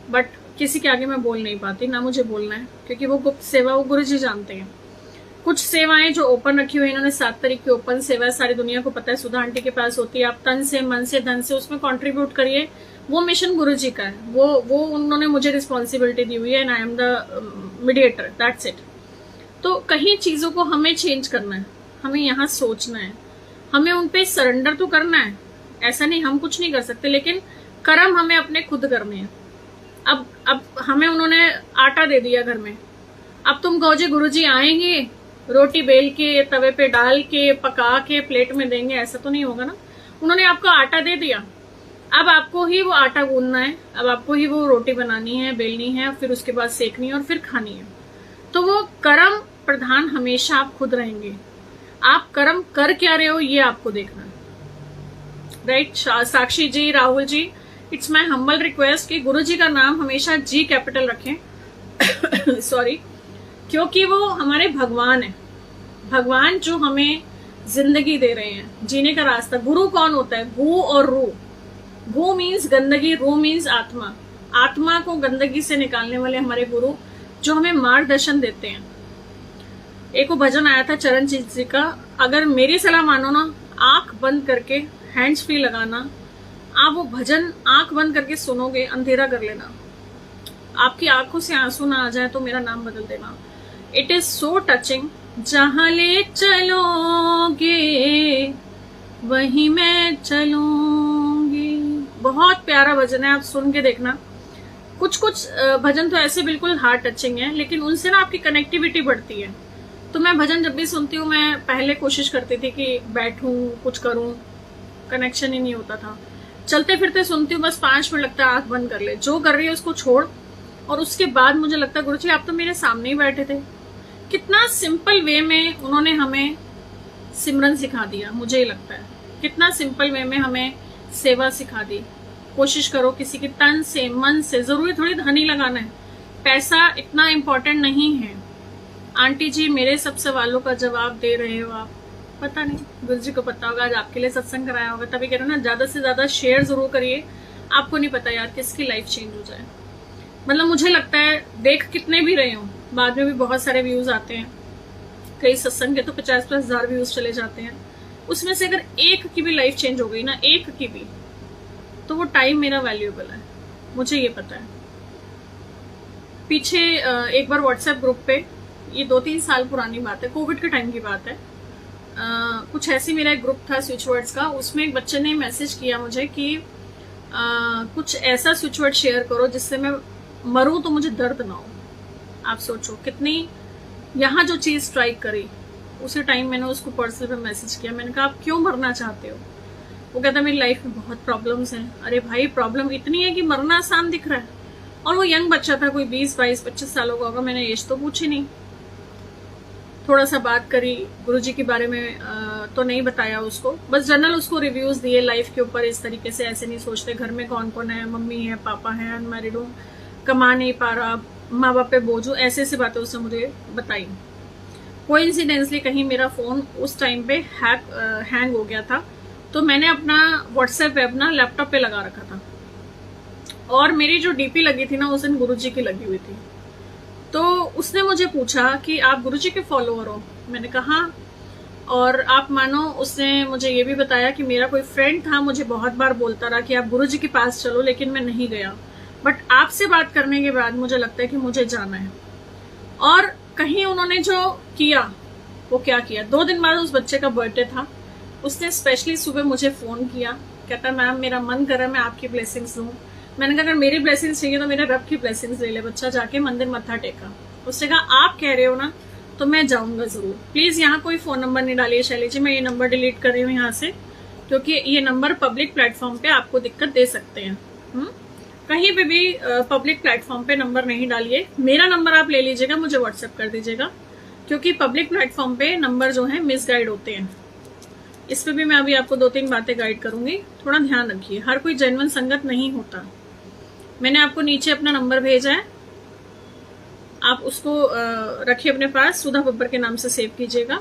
[SPEAKER 1] बट किसी के आगे मैं बोल नहीं पाती, ना मुझे बोलना है, क्योंकि वो गुप्त सेवा वो गुरुजी जानते हैं। कुछ सेवाएं जो ओपन रखी हुई है इन्होंने, 7 तारीख की ओपन सेवा है, सारी दुनिया को पता है, सुधा आंटी के पास होती है। आप तन से, मन से, धन से उसमें कंट्रीब्यूट करिए, वो मिशन गुरुजी का है, वो उन्होंने मुझे रिस्पॉन्सिबिलिटी दी हुई है, and I am the mediator, that's it. तो कहीं चीजों को हमें चेंज करना है, हमें यहाँ सोचना है, हमें उनपे सरेंडर तो करना है। ऐसा नहीं हम कुछ नहीं कर सकते, लेकिन कर्म हमें अपने खुद करने हैं। अब हमें उन्होंने आटा दे दिया घर में, अब तुम कहो जी गुरुजी आएंगे रोटी बेल के तवे पे डाल के पका के प्लेट में देंगे, ऐसा तो नहीं होगा ना। उन्होंने आपको आटा दे दिया, अब आपको ही वो आटा गूंदना है, अब आपको ही वो रोटी बनानी है, बेलनी है, फिर उसके बाद सेकनी है और फिर खानी है। तो वो कर्म प्रधान हमेशा आप खुद रहेंगे। आप कर्म कर क्या रहे हो ये आपको देखना है, right. Sakshi ji, Rahul ji, it's my humble request कि गुरुजी का नाम हमेशा जी कैपिटल रखें सॉरी, क्योंकि वो हमारे भगवान है, भगवान जो हमें जिंदगी दे रहे हैं, जीने का रास्ता। गुरु कौन होता है? भू और रू। भू मीन्स गंदगी, रू मीन्स आत्मा। आत्मा को गंदगी से निकालने वाले हमारे गुरु, जो हमें मार्गदर्शन देते हैं। एक वो भजन आया था चरणजीत जी का, अगर मेरी सलाह मानो ना, आंख बंद करके हैंड्स फ्री लगाना, आप वो भजन आंख बंद करके सुनोगे, अंधेरा कर लेना, आपकी आंखों से आंसू ना आ जाए तो मेरा नाम बदल देना। It is so touching. जहां ले चलोगे वहीं मैं चलूंगी, बहुत प्यारा भजन है, आप सुन के देखना। कुछ भजन तो ऐसे बिल्कुल हार्ट टचिंग है, लेकिन उनसे ना आपकी कनेक्टिविटी बढ़ती है। तो मैं भजन जब भी सुनती हूँ, मैं पहले कोशिश करती थी कि बैठूं कुछ करूं, कनेक्शन ही नहीं होता था। चलते फिरते सुनती हूँ, बस 5 मिनट लगता है, आंख बंद कर ले, जो कर रही है उसको छोड़, और उसके बाद मुझे लगता है गुरुजी आप तो मेरे सामने ही बैठे थे। कितना सिंपल वे में उन्होंने हमें सिमरन सिखा दिया, मुझे ही लगता है कितना सिंपल वे में हमें सेवा सिखा दी। कोशिश करो किसी के तन से, मन से, जरूरी थोड़ी धन ही लगाना है, पैसा इतना इम्पोर्टेंट नहीं है। आंटी जी मेरे सब सवालों का जवाब दे रहे हो आप, पता नहीं गुरुजी को पता होगा, आज आपके लिए सत्संग कराया होगा, तभी कह रहे हो ना, ज्यादा से ज्यादा शेयर जरूर करिए। आपको नहीं पता यार किसकी लाइफ चेंज हो जाए। मतलब मुझे लगता है देख कितने भी रहे हो, बाद में भी बहुत सारे व्यूज आते हैं, कई सत्संग के तो 50-50 हजार व्यूज चले जाते हैं, उसमें से अगर एक की भी लाइफ चेंज हो गई ना, एक की भी, तो वो टाइम मेरा वैल्यूएबल है, मुझे ये पता है। पीछे एक बार व्हाट्सएप ग्रुप पे, ये 2-3 साल पुरानी बात है, कोविड के टाइम की बात है, कुछ ऐसी मेरा एक ग्रुप था स्विच वर्ड्स का, उसमें एक बच्चे ने मैसेज किया मुझे कि कुछ ऐसा स्विच वर्ड शेयर करो जिससे मैं मरूं तो मुझे दर्द ना हो। आप सोचो कितनी, यहाँ जो चीज स्ट्राइक करी उसी टाइम मैंने उसको पर्सनल पे मैसेज किया। मैंने कहा आप क्यों मरना चाहते हो? वो कहता मेरी लाइफ में बहुत प्रॉब्लम्स हैं। अरे भाई प्रॉब्लम इतनी है कि मरना आसान दिख रहा है। और वो यंग बच्चा था, कोई 20, 22, 25 सालों का होगा। मैंने एज तो पूछी नहीं, थोड़ा सा बात करी गुरुजी के बारे में, तो नहीं बताया उसको, बस जनरल उसको रिव्यूज दिए लाइफ के ऊपर। इस तरीके से ऐसे नहीं सोचते, घर में कौन कौन है, मम्मी है, पापा है, अनमैरिड हूँ, कमा नहीं पा रहा, माँ बाप पे बोझ हूँ, ऐसे ऐसी बातें उसने मुझे बताई। कोइंसिडेंसली कहीं मेरा फोन उस टाइम पे हैंग हो गया था, तो मैंने अपना व्हाट्सएप अपना लैपटॉप पे लगा रखा था, और मेरी जो डीपी लगी थी ना उस दिन गुरुजी की लगी हुई थी। तो उसने मुझे पूछा कि आप गुरुजी के फॉलोअर हो? मैंने कहा हाँ। और आप मानो उसने मुझे ये भी बताया कि मेरा कोई फ्रेंड था, मुझे बहुत बार बोलता रहा कि आप गुरुजी के पास चलो, लेकिन मैं नहीं गया, बट आपसे बात करने के बाद मुझे लगता है कि मुझे जाना है। और कहीं उन्होंने जो किया वो क्या किया, 2 दिन बाद उस बच्चे का बर्थडे था, उसने स्पेशली सुबह मुझे फोन किया, कहता मैम मेरा मन कर रहा है मैं आपकी ब्लेसिंग्स लूं। मैंने कहा अगर मेरी ब्लेसिंग्स चाहिए तो मेरे रब की ब्लेसिंग्स ले ले। बच्चा जाके मंदिर मत्था टेका, उसने कहा आप कह रहे हो ना तो मैं जाऊंगा जरूर। प्लीज यहाँ कोई फोन नंबर नहीं डालिए शैली जी, मैं ये नंबर डिलीट कर रही हूँ यहाँ से, क्योंकि ये नंबर पब्लिक प्लेटफॉर्म पे आपको दिक्कत दे सकते हैं। कहीं पे भी पब्लिक प्लेटफॉर्म पे नंबर नहीं डालिए। मेरा नंबर आप ले लीजिएगा, मुझे व्हाट्सएप कर दीजिएगा, क्योंकि पब्लिक प्लेटफॉर्म पे नंबर जो है मिसगाइड होते हैं। इस पे भी मैं अभी आपको 2-3 बातें गाइड करूंगी, थोड़ा ध्यान रखिए। हर कोई जेन्युइन संगत नहीं होता। मैंने आपको नीचे अपना नंबर भेजा है, आप उसको रखिए अपने पास, सुधा बब्बर के नाम से सेव कीजिएगा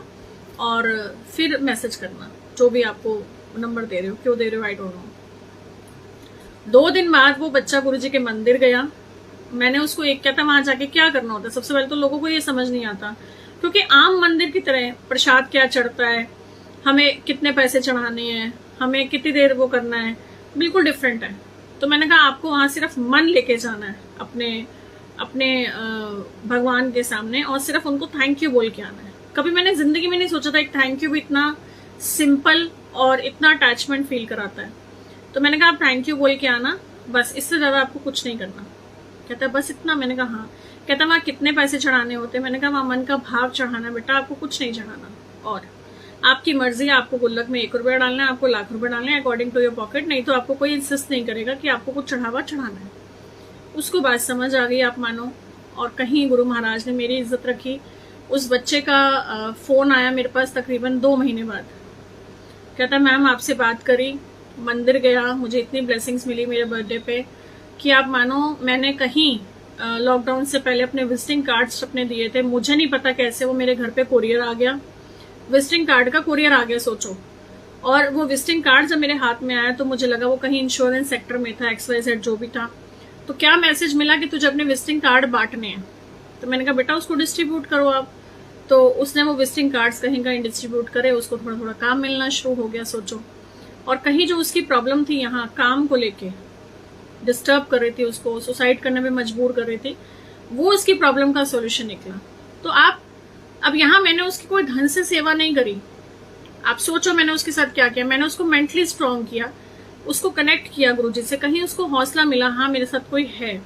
[SPEAKER 1] और फिर मैसेज करना जो भी आपको नंबर दे रहे हो। क्यों दे रहे हो आई डोंट नो। 2 दिन बाद वो बच्चा गुरुजी के मंदिर गया। मैंने उसको एक कहता वहां जाके क्या करना होता है। सबसे पहले तो लोगों को ये समझ नहीं आता, क्योंकि आम मंदिर की तरह प्रसाद क्या चढ़ता है, हमें कितने पैसे चढ़ाने हैं, हमें कितनी देर वो करना है, बिल्कुल डिफरेंट है। तो मैंने कहा आपको वहां सिर्फ मन लेके जाना है अपने भगवान के सामने, और सिर्फ उनको थैंक यू बोल के आना है। कभी मैंने जिंदगी में नहीं सोचा था एक थैंक यू भी इतना सिंपल और इतना अटैचमेंट फील कराता है। तो मैंने कहा आप थैंक यू बोल के आना, बस, इससे ज्यादा आपको कुछ नहीं करना। कहता है बस इतना? मैंने कहा हाँ। कहता वहां कितने पैसे चढ़ाने होते? मैंने कहा वहां मन का भाव चढ़ाना बेटा, आपको कुछ नहीं चढ़ाना, और आपकी मर्जी है, आपको गुल्लक में 1 रुपया डालना है, आपको लाख रुपए डालना है, अकॉर्डिंग टू योर पॉकेट। नहीं तो आपको कोई इंसिस्ट नहीं करेगा कि आपको कुछ चढ़ाना है। उसको बात समझ आ गई आप मानो। और कहीं गुरु महाराज ने मेरी इज्जत रखी। उस बच्चे का फोन आया मेरे पास तकरीबन 2 महीने बाद। कहता मैम आपसे बात करी, मंदिर गया, मुझे इतनी ब्लेसिंग्स मिली मेरे बर्थडे पे कि आप मानो मैंने कहीं लॉकडाउन से पहले अपने विजिटिंग कार्ड्स अपने दिए थे, मुझे नहीं पता कैसे वो मेरे घर पे कोरियर आ गया, विजिटिंग कार्ड का कोरियर आ गया सोचो। और वो विजिटिंग कार्ड जब मेरे हाथ में आया तो मुझे लगा वो कहीं इंश्योरेंस सेक्टर में था, XYZ जो भी था। तो क्या मैसेज मिला कि तुझे अपने विजिटिंग कार्ड बांटने हैं। तो मैंने कहा बेटा उसको डिस्ट्रीब्यूट करो आप। तो उसने वो विजिटिंग कार्ड्स कहीं कहीं डिस्ट्रीब्यूट करे, उसको थोड़ा थोड़ा काम मिलना शुरू हो गया सोचो। और कहीं जो उसकी प्रॉब्लम थी यहाँ काम को लेके, डिस्टर्ब कर रही थी उसको, सुसाइड करने में मजबूर कर रही थी, वो उसकी प्रॉब्लम का सोल्यूशन निकला। तो अब यहाँ मैंने उसकी कोई ढंग से सेवा नहीं करी। आप सोचो मैंने उसके साथ क्या किया। मैंने उसको मेंटली स्ट्रांग किया, उसको कनेक्ट किया गुरुजी से, कहीं उसको हौसला मिला, हाँ मेरे साथ कोई है।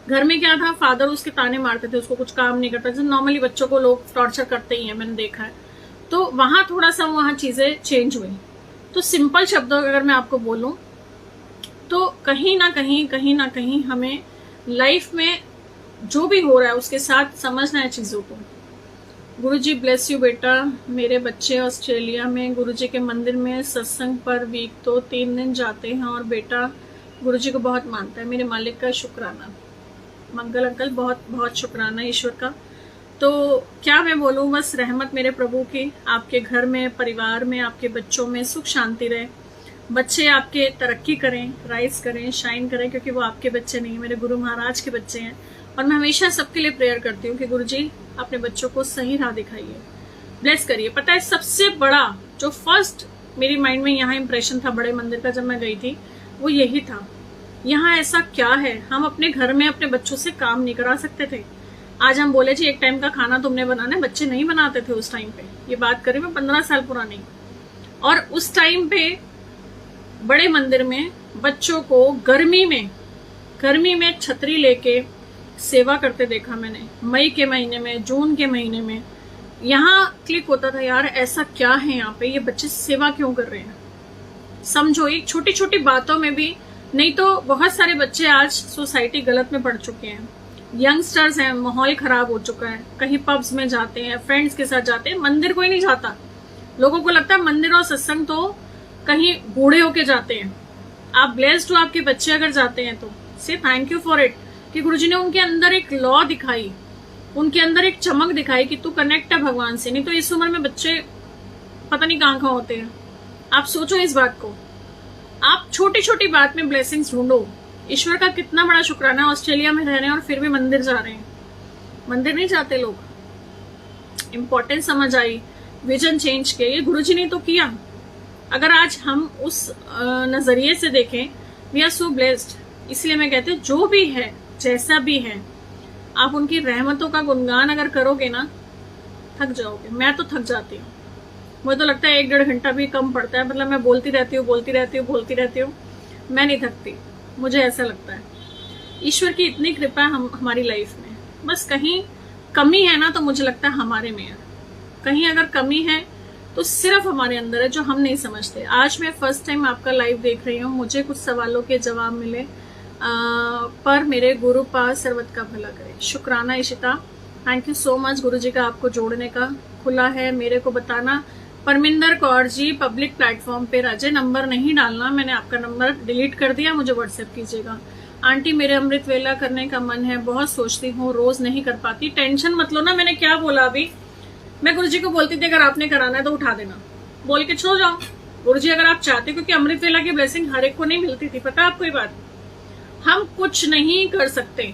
[SPEAKER 1] घर में क्या था, फादर उसके ताने मारते थे, उसको कुछ काम नहीं करता, जैसे नॉर्मली बच्चों को लोग टॉर्चर करते ही हैं, मैंने देखा है। तो वहां थोड़ा सा वहां चीजें चेंज हुई। तो सिंपल शब्दों अगर मैं आपको बोलूं तो कहीं ना कहीं हमें लाइफ में जो भी हो रहा है उसके साथ समझना है चीजों को। गुरुजी ब्लेस यू बेटा। मेरे बच्चे ऑस्ट्रेलिया में गुरुजी के मंदिर में सत्संग पर वीक तो 3 दिन जाते हैं और बेटा गुरुजी को बहुत मानता है। मेरे मालिक का शुक्राना। मंगल अंकल बहुत बहुत शुक्राना ईश्वर का। तो क्या मैं बोलूं, बस रहमत मेरे प्रभु की आपके घर में, परिवार में, आपके बच्चों में सुख शांति रहे। बच्चे आपके तरक्की करें, राइज करें, शाइन करें, क्योंकि वो आपके बच्चे नहीं, मेरे गुरु महाराज के बच्चे हैं। और मैं हमेशा सबके लिए प्रेयर करती हूँ कि गुरुजी अपने बच्चों को सही राह दिखाइए, ब्लेस करिए। पता है सबसे बड़ा जो फर्स्ट मेरी माइंड में यहाँ इंप्रेशन था बड़े मंदिर का जब मैं गई थी, वो यही था, यहाँ ऐसा क्या है, हम अपने घर में अपने बच्चों से काम नहीं करा सकते थे। आज हम बोले जी एक टाइम का खाना तुमने बनाना है, बच्चे नहीं बनाते थे उस टाइम पे। ये बात करी मैं 15 साल पुरानी। और उस टाइम पे बड़े मंदिर में बच्चों को गर्मी में छतरी लेके सेवा करते देखा मैंने। मई के महीने में, जून के महीने में यहाँ क्लिक होता था यार ऐसा क्या है यहाँ पे, ये बच्चे सेवा क्यों कर रहे हैं। समझो एक छोटी छोटी बातों में भी, नहीं तो बहुत सारे बच्चे आज सोसाइटी गलत में पड़ चुके हैं, यंगस्टर्स हैं, माहौल खराब हो चुका है, कहीं पब्स में जाते हैं, फ्रेंड्स के साथ जाते हैं, मंदिर कोई नहीं जाता। लोगों को लगता है मंदिर और सत्संग तो कहीं बूढ़े होके जाते हैं। आप ब्लेस्ड हो, आपके बच्चे अगर जाते हैं तो से थैंक यू फॉर इट, कि गुरुजी ने उनके अंदर एक लॉ दिखाई, उनके अंदर एक चमक दिखाई कि तू कनेक्ट है भगवान से। नहीं तो इस उम्र में बच्चे पता नहीं कहाँ कहाँ होते हैं। आप सोचो इस बात को, आप छोटी छोटी बात में ब्लेसिंग्स ढूंढो। ईश्वर का कितना बड़ा शुक्राना, ऑस्ट्रेलिया में रह रहे हैं और फिर भी मंदिर जा रहे हैं। मंदिर नहीं जाते लोग। इंपॉर्टेंस समझ आई, विजन चेंज किया, ये गुरुजी ने तो किया। अगर आज हम उस नजरिए से देखें, वी आर सो ब्लेस्ड। इसलिए मैं कहती हूँ जो भी है जैसा भी है, आप उनकी रहमतों का गुणगान अगर करोगे ना, थक जाओगे। मैं तो थक जाती हूँ, मुझे तो लगता है 1-1.5 घंटा भी कम पड़ता है। मतलब मैं बोलती रहती हूँ, मैं नहीं थकती। मुझे ऐसा लगता है ईश्वर की इतनी कृपा है हमारी लाइफ में। बस कहीं कमी है ना, तो मुझे लगता है हमारे में है। कहीं अगर कमी है तो सिर्फ हमारे अंदर है, जो हम नहीं समझते। आज मैं फर्स्ट टाइम आपका लाइव देख रही हूँ, मुझे कुछ सवालों के जवाब मिले, पर मेरे गुरु पास सर्वत का भला करे। शुक्राना Ishita, thank you so much Guruji का आपको जोड़ने का। खुला है मेरे को बताना। परमिंदर कौर जी, पब्लिक प्लेटफॉर्म पे राजे नंबर नहीं डालना, मैंने आपका नंबर डिलीट कर दिया, मुझे व्हाट्सएप कीजिएगा। आंटी मेरे अमृत वेला करने का मन है, बहुत सोचती हूँ, रोज नहीं कर पाती। टेंशन मत लो ना, मैंने क्या बोला अभी। मैं गुरुजी को बोलती थी अगर आपने कराना है तो उठा देना, बोल के छोड़ जाओ। गुरुजी अगर आप चाहते, क्योंकि अमृत वेला की ब्लेसिंग हर एक को नहीं मिलती थी, पता आपको ये बात। हम कुछ नहीं कर सकते।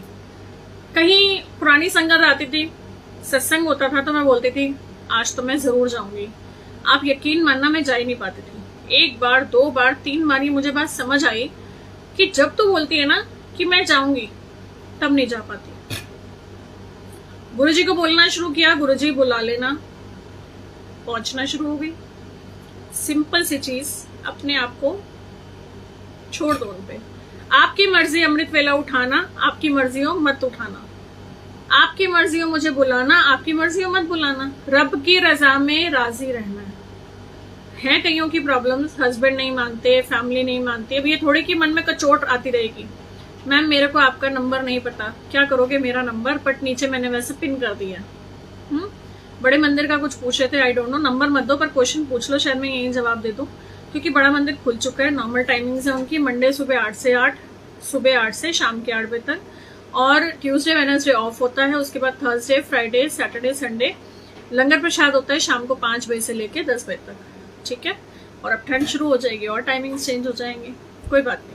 [SPEAKER 1] कहीं पुरानी संगत आती थी, सत्संग होता था, तो मैं बोलती थी आज तो मैं जरूर जाऊंगी। आप यकीन मानना, मैं जा ही नहीं पाती थी। 1 बार 2 बार 3 बार ही मुझे बात समझ आई कि जब तू बोलती है ना कि मैं जाऊंगी, तब नहीं जा पाती। गुरुजी को बोलना शुरू किया, गुरुजी बुला लेना, पहुंचना शुरू हो गई। सिंपल सी चीज, अपने आप को छोड़ दो उन पे। आपकी मर्जी अमृत वेला उठाना, आपकी मर्जी हो मत उठाना, आपकी मर्जी हो मुझे बुलाना, आपकी मर्जी हो मत बुलाना। रब की रजा में राजी रहना है। कईयों की प्रॉब्लम्स, हस्बैंड नहीं मानते, फैमिली नहीं मानती। अब ये थोड़ी की मन में कचोट आती रहेगी, मैम मेरे को आपका नंबर नहीं पता, क्या करोगे मेरा नंबर, बट नीचे मैंने वैसे पिन कर दिया। बड़े मंदिर का कुछ पूछे थे, आई डोंट नो, नंबर मत दो पर क्वेश्चन पूछ लो, शायद मैं यही जवाब दे दूं। क्योंकि बड़ा मंदिर खुल चुका है। नॉर्मल टाइमिंग्स है उनकी, मंडे सुबह 8 से 8, सुबह 8 से शाम के 8 बजे तक, और ट्यूसडे वेडनेसडे ऑफ होता है। उसके बाद थर्सडे, फ्राइडे, सैटरडे, संडे लंगर प्रसाद होता है शाम को 5 बजे से लेके 10 बजे तक, ठीक है। और अब ठंड शुरू हो जाएगी और टाइमिंग चेंज हो जाएंगे, कोई बात नहीं।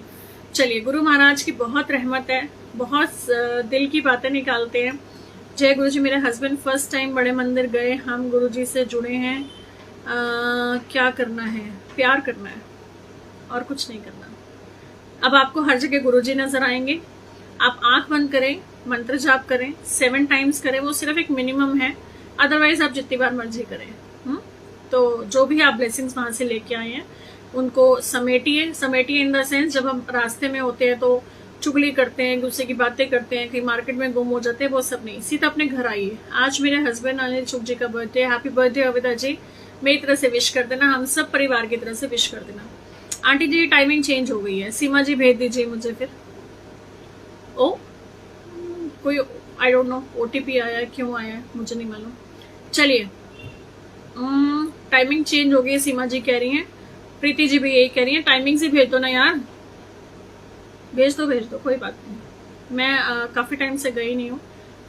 [SPEAKER 1] चलिए, गुरु महाराज की बहुत रहमत है, बहुत दिल की बातें निकालते हैं। जय गुरु जी। मेरे हस्बैंड फर्स्ट टाइम बड़े मंदिर गए, हम गुरु जी से जुड़े हैं। क्या करना है? प्यार करना है और कुछ नहीं करना। अब आपको हर जगह गुरु जी नजर आएंगे। आप आंख बंद करें, मंत्र जाप करें, 7 टाइम्स करें, वो सिर्फ एक मिनिमम है। अदरवाइज आप जितनी बार मर्जी करें। तो जो भी आप ब्लेसिंग्स वहां से लेके आए हैं उनको समेटिए इन द सेंस, जब हम रास्ते में होते हैं तो चुगली करते हैं, गुस्से की बातें करते हैं, कहीं मार्केट में गुम हो जाते हैं, वो सब नहीं। सीधा अपने घर आइए। आज मेरे हस्बैंड अनिल चुग जी का बर्थडे, हैप्पी बर्थडे अविदा जी। मेरी तरह से विश कर देना, हम सब परिवार की तरह से विश कर देना। आंटी जी टाइमिंग चेंज हो गई है, सीमा जी भेज दीजिए मुझे फिर। ओ कोई आई डोंट नो ओटीपी आया है, क्यों आया है मुझे नहीं मालूम। चलिए, टाइमिंग चेंज हो गई है, सीमा जी कह रही हैं, प्रीति जी भी यही कह रही है। टाइमिंग से भेज दो ना यार, भेज दो, कोई बात नहीं। मैं काफी टाइम से गई नहीं हूँ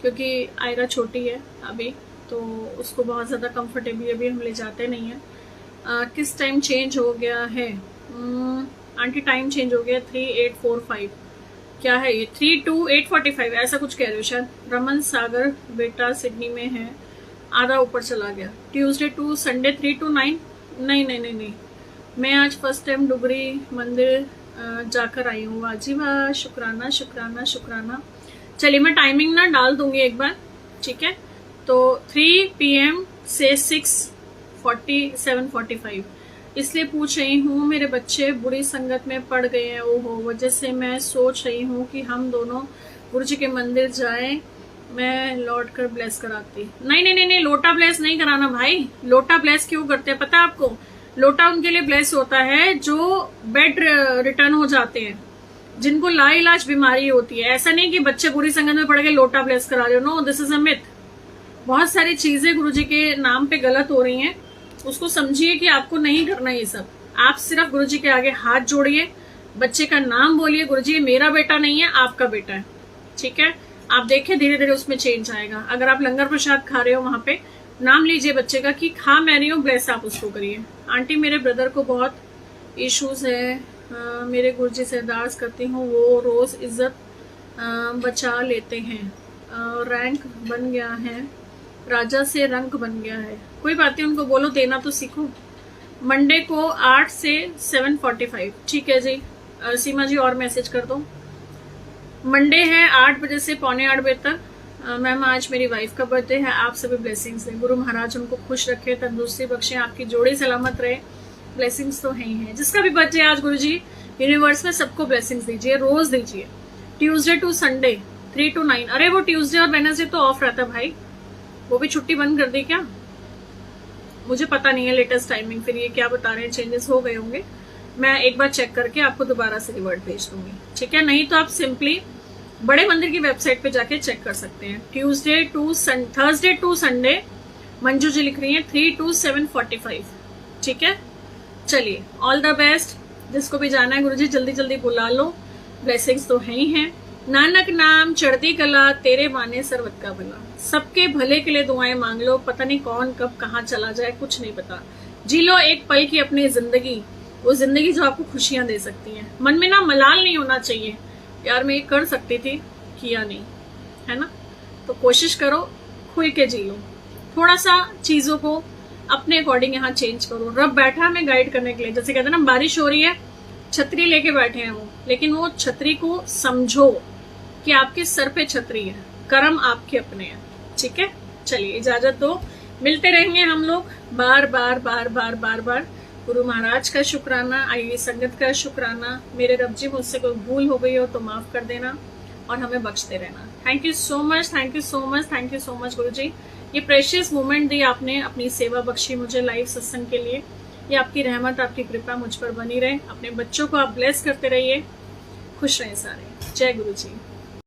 [SPEAKER 1] क्योंकि आयरा छोटी है अभी, तो उसको बहुत ज्यादा कंफर्टेबली अभी हम ले जाते नहीं है। किस टाइम चेंज हो गया है? आंटी टाइम चेंज हो गया 3845, क्या है ये? 32845 ऐसा कुछ कह रहे हो शायद। रमन सागर बेटा सिडनी में है, आधा ऊपर चला गया। Tuesday to Sunday 3 to 9। नहीं, मैं आज फर्स्ट टाइम डुगरी मंदिर जाकर आई हूँ। वाजी वाह, शुक्राना। चलिए, मैं टाइमिंग ना डाल दूंगी एक बार, ठीक है। तो 3 PM से 7:45 इसलिए पूछ रही हूँ, मेरे बच्चे बुरी संगत में पड़ गए हैं, ओहो, वजह से मैं सोच रही हूँ कि हम दोनों गुरु जी के मंदिर जाएं। मैं लौट कर ब्लेस कराती। नहीं नहीं नहीं नहीं, लोटा ब्लेस नहीं कराना भाई। लोटा ब्लेस क्यों करते हैं पता है आपको? लोटा उनके लिए ब्लेस होता है जो बेड रिटर्न हो जाते हैं, जिनको लाइलाज बीमारी होती है। ऐसा नहीं कि बच्चे बुरी संगत में पड़ के लोटा ब्लेस करा रहे हो। No, this is a myth. बहुत सारी चीजें गुरुजी के नाम पे गलत हो रही हैं, उसको समझिए कि आपको नहीं करना ये सब। आप सिर्फ गुरुजी के आगे हाथ जोड़िए, बच्चे का नाम बोलिए, गुरुजी मेरा बेटा नहीं है, आपका बेटा है। ठीक है, आप देखिए धीरे धीरे उसमें चेंज आएगा। अगर आप लंगर प्रसाद खा रहे हो, वहां पे नाम लीजिए बच्चे का कि खा मैं रही हूँ, ब्लेस आप उसको करिए। आंटी मेरे ब्रदर को बहुत इश्यूज है, मेरे गुरुजी से अरदास करती हूँ, वो रोज इज्जत बचा लेते हैं, रैंक बन गया है, राजा से रंक बन गया है। कोई बात नहीं, उनको बोलो देना तो सीखो। मंडे को 8 से 7:45। ठीक है जी, सीमा जी और मैसेज कर दो। मंडे है 8 बजे से पौने 8 बजे तक। मैम आज मेरी वाइफ का बर्थडे है, आप सभी ब्लेसिंग्स दें। गुरु महाराज उनको खुश रखे, तंदुरुस्ती बख्शे, आपकी जोड़ी सलामत रहे। ब्लेसिंग्स तो है ही है। जिसका भी बर्थडे आज गुरु जी यूनिवर्स में सबको ब्लेसिंग्स दीजिए, रोज दीजिए। Tuesday to Sunday 3 to 9। अरे वो ट्यूसडे और वेडनेसडे तो ऑफ रहता है भाई, वो भी छुट्टी बंद कर दी क्या? मुझे पता नहीं है लेटेस्ट टाइमिंग, फिर ये क्या बता रहे हैं, चेंजेस हो गए होंगे। मैं एक बार चेक करके आपको दोबारा से रिवर्ट भेज दूंगी। ठीक है, नहीं तो आप सिंपली बड़े मंदिर की वेबसाइट पे जाके चेक कर सकते हैं। Thursday two Sunday Manju ji लिख रही है 3 to 7:45। ठीक है, चलिए ऑल द बेस्ट। जिसको भी जाना है गुरुजी जल्दी जल्दी बुला लो, ब्लेसिंग्स तो है ही हैं। नानक नाम चढ़ती कला, तेरे माने सर्वत का भला। सबके भले के लिए दुआएं मांग लो, पता नहीं कौन कब कहाँ चला जाए, कुछ नहीं पता। जी लो एक पल की अपनी जिंदगी, वो जिंदगी जो आपको खुशियां दे सकती है। मन में ना मलाल नहीं होना चाहिए, यार मैं ये कर सकती थी, किया नहीं, है ना। तो कोशिश करो खुल के जी लो, थोड़ा सा चीजों को अपने अकॉर्डिंग यहाँ चेंज करो। रब बैठा हमें गाइड करने के लिए, जैसे कहते हैं ना बारिश हो रही है, छतरी लेके बैठे हैं वो, लेकिन वो छतरी को समझो कि आपके सर पे छतरी है, कर्म आपके अपने हैं। ठीक है, चलिए इजाजत दो, मिलते रहेंगे हम लोग बार बार बार बार बार बार। गुरु महाराज का शुक्राना, आई संगत का शुक्राना। मेरे रब जी मुझसे कोई भूल हो गई हो तो माफ कर देना और हमें बख्शते रहना। Thank you so much, thank you so much, thank you so much गुरु जी। ये प्रेशियस मोमेंट दी आपने, अपनी सेवा बख्शी मुझे लाइव सत्संग के लिए। ये आपकी रहमत, आपकी कृपा मुझ पर बनी रहे। अपने बच्चों को आप ब्लेस करते रहिए, खुश रहें सारे। जय गुरु जी।